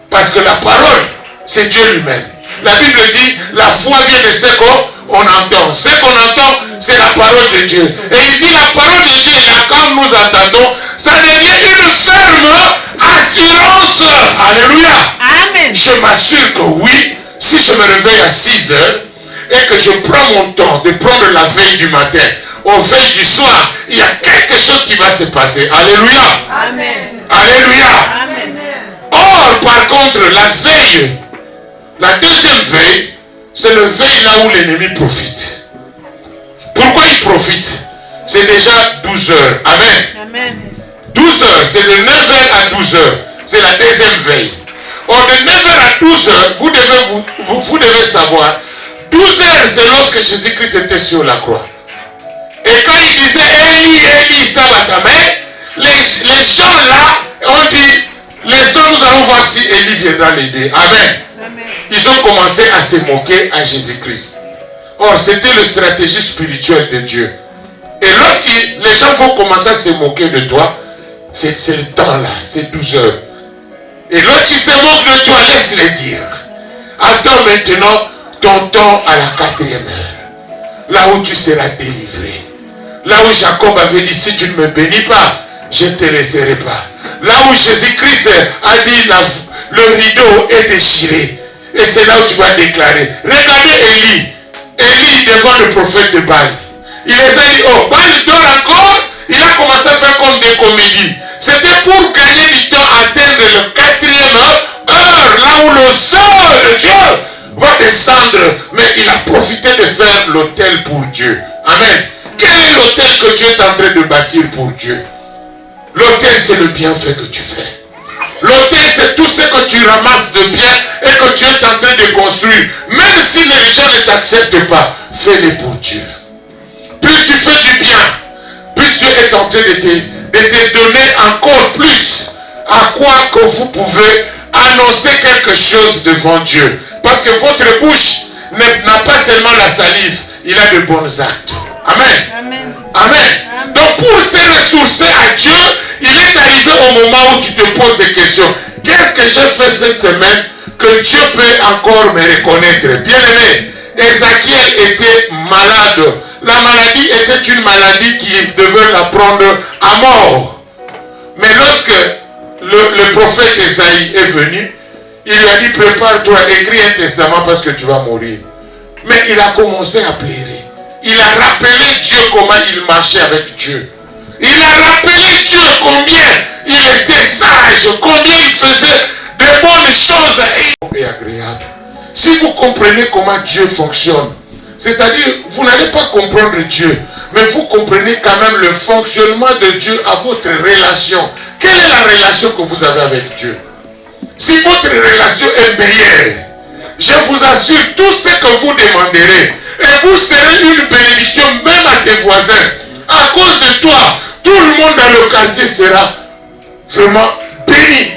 Parce que la parole, c'est Dieu lui-même. La Bible dit, la foi vient de ce qu'on entend. Ce qu'on entend, c'est la parole de Dieu. Et il dit, la parole de Dieu, là, quand nous entendons, ça devient une ferme assurance. Alléluia. Amen. Je m'assure que oui, si je me réveille à 6 heures et que je prends mon temps de prendre la veille du matin au veille du soir, il y a quelque chose qui va se passer. Alléluia. Amen. Alléluia. Amen. Or, par contre, la veille, la deuxième veille, c'est le veille là où l'ennemi profite. Pourquoi il profite? C'est déjà 12 heures. Amen. Amen. 12 heures, c'est de 9h à 12h. C'est la deuxième veille. Or, de 9h à 12h, vous devez savoir, 12 heures, c'est lorsque Jésus-Christ était sur la croix. Et quand il disait Élie, Élie, Sabatamé, les gens là ont dit, laissons nous allons voir si Élie viendra l'aider. Amen. Amen. Ils ont commencé à se moquer à Jésus-Christ. Or, c'était la stratégie spirituelle de Dieu. Et lorsque les gens vont commencer à se moquer de toi, c'est le temps là, c'est 12 heures. Et lorsqu'ils se moquent de toi, laisse-les dire. Attends maintenant ton temps à la 4e heure. Là où tu seras délivré. Là où Jacob avait dit, si tu ne me bénis pas, je ne te laisserai pas. Là où Jésus-Christ a dit, le rideau est déchiré. Et c'est là où tu vas déclarer. Regardez Élie. Élie devant le prophète de Baal. Il les a dit, oh, Baal dort encore. Il a commencé à faire comme des comédies. C'était pour gagner du temps, atteindre le 4e heure, là où le sort de Dieu va descendre. Mais il a profité de faire l'autel pour Dieu. Amen. Quel est l'autel que Dieu est en train de bâtir pour Dieu? L'autel, c'est le bienfait que tu fais. L'autel, c'est tout ce que tu ramasses de bien et que tu es en train de construire. Même si les gens ne t'acceptent pas, fais-les pour Dieu. Plus tu fais du bien, plus Dieu est en train de te donner encore plus à quoi que vous pouvez annoncer quelque chose devant Dieu. Parce que votre bouche n'a pas seulement la salive, il a de bons actes. Amen. Amen. Amen. Donc pour se ressourcer à Dieu, il est arrivé au moment où tu te poses des questions. Qu'est-ce que j'ai fait cette semaine que Dieu peut encore me reconnaître? Bien aimé, Ézéchiel était malade. La maladie était une maladie qui devait la prendre à mort. Mais lorsque le prophète Esaïe est venu, il lui a dit, prépare-toi, écris un testament parce que tu vas mourir. Mais il a commencé à pleurer. Il a rappelé Dieu comment il marchait avec Dieu. Il a rappelé Dieu combien il était sage, combien il faisait de bonnes choses et agréables. Si vous comprenez comment Dieu fonctionne, c'est-à-dire vous n'allez pas comprendre Dieu, mais vous comprenez quand même le fonctionnement de Dieu à votre relation. Quelle est la relation que vous avez avec Dieu? Si votre relation est meilleure, je vous assure, tout ce que vous demanderez, et vous serez une bénédiction même à tes voisins. À cause de toi, tout le monde dans le quartier sera vraiment béni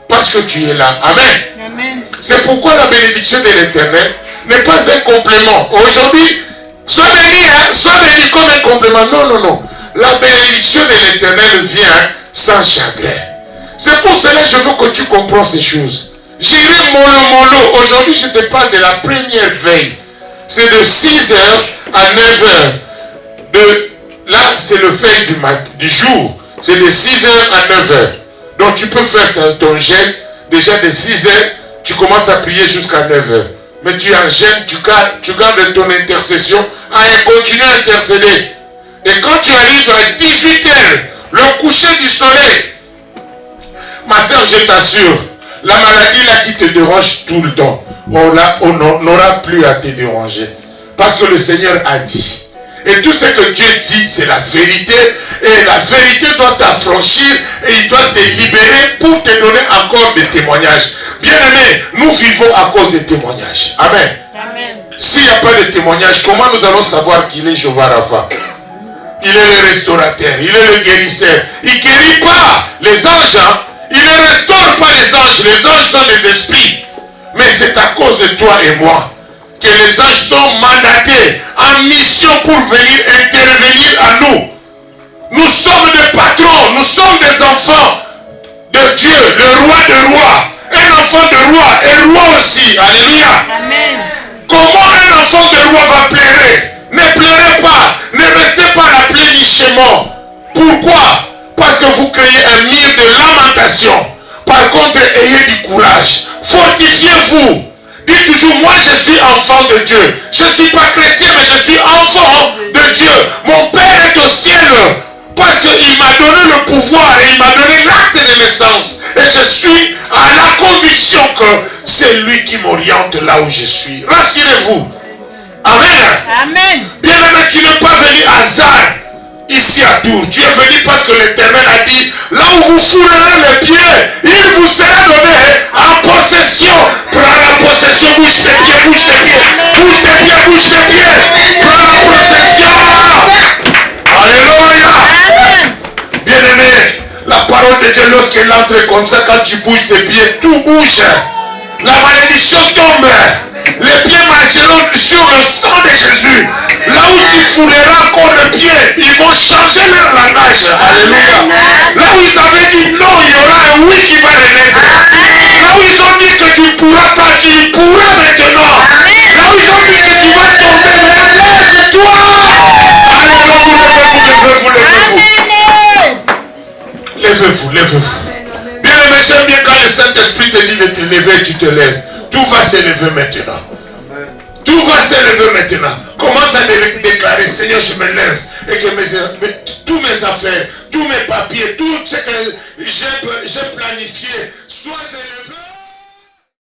parce que tu es là. Amen. Amen. C'est pourquoi la bénédiction de l'Éternel n'est pas un complément. Aujourd'hui, sois béni comme un complément. Non. La bénédiction de l'Éternel vient sans chagrin. C'est pour cela que je veux que tu comprennes ces choses. J'irai mollo. Aujourd'hui, je te parle de la première veille. C'est de 6h à 9h. Là, c'est le veille du jour. C'est de 6h à 9h. Donc, tu peux faire ton jeûne. Déjà de 6h, tu commences à prier jusqu'à 9h. Mais tu en jeûne, tu gardes ton intercession. Continue à intercéder. Et quand tu arrives à 18h, le coucher du soleil, ma soeur, je t'assure, La maladie là qui te dérange tout le temps, on n'aura plus à te déranger. Parce que le Seigneur a dit. Et tout ce que Dieu dit, c'est la vérité. Et la vérité doit t'affranchir et il doit te libérer pour te donner encore des témoignages. Bien-aimés, nous vivons à cause des témoignages. Amen. Amen. S'il n'y a pas de témoignages, comment nous allons savoir qu'il est Jéhovah Rapha? Il est le restaurateur, il est le guérisseur. Il ne guérit pas les anges. Hein? Il ne restaure pas les anges sont des esprits. Mais c'est à cause de toi et moi que les anges sont mandatés en mission pour venir intervenir à nous. Nous sommes des patrons, nous sommes des enfants de Dieu, le roi de rois. Un enfant de roi est roi aussi. Alléluia. Amen. Comment un enfant de roi va pleurer? Ne pleurez pas, ne restez pas appelés nichement. Pourquoi? Parce que vous créez un mur de lamentation. Par contre, ayez du courage. Fortifiez-vous. Dites toujours, moi je suis enfant de Dieu. Je ne suis pas chrétien, mais je suis enfant de Dieu. Mon Père est au ciel. Parce qu'il m'a donné le pouvoir et il m'a donné l'acte de naissance. Et je suis à la conviction que c'est lui qui m'oriente là où je suis. Rassurez-vous. Amen. Amen. Bien-aimé, tu n'es pas venu hasard ici à Tours. Tu es venu parce que l'Éternel a dit, là où vous fourrerez les pieds, il vous sera donné en possession. Prends la possession, bouge tes pieds, bouge tes pieds, bouge tes pieds, bouge tes pieds. Prends la possession. Alléluia. Bien-aimé, la parole de Dieu, lorsqu'elle entre comme ça, quand tu bouges tes pieds, tout bouge. La malédiction tombe. Les pieds marcheront sur le sang de Jésus. Là où tu fouleras encore le pied, ils vont changer leur langage. Alléluia. Là où ils avaient dit non, il y aura un oui qui va renaître. Là où ils ont dit que tu ne pourras pas, tu pourras maintenant. Là où ils ont dit que tu vas tomber, maintenant lève-toi. Allez, levez-vous, levez-vous. Levez-vous. Bien aimé, j'aime bien quand le Saint-Esprit te dit de te lever, tu te lèves. Tout va se lever maintenant. Tout va se lever maintenant. Commence à déclarer, Seigneur, je me lève. Et que tous mes affaires, tous mes papiers, tout ce que j'ai planifié, soient élevés.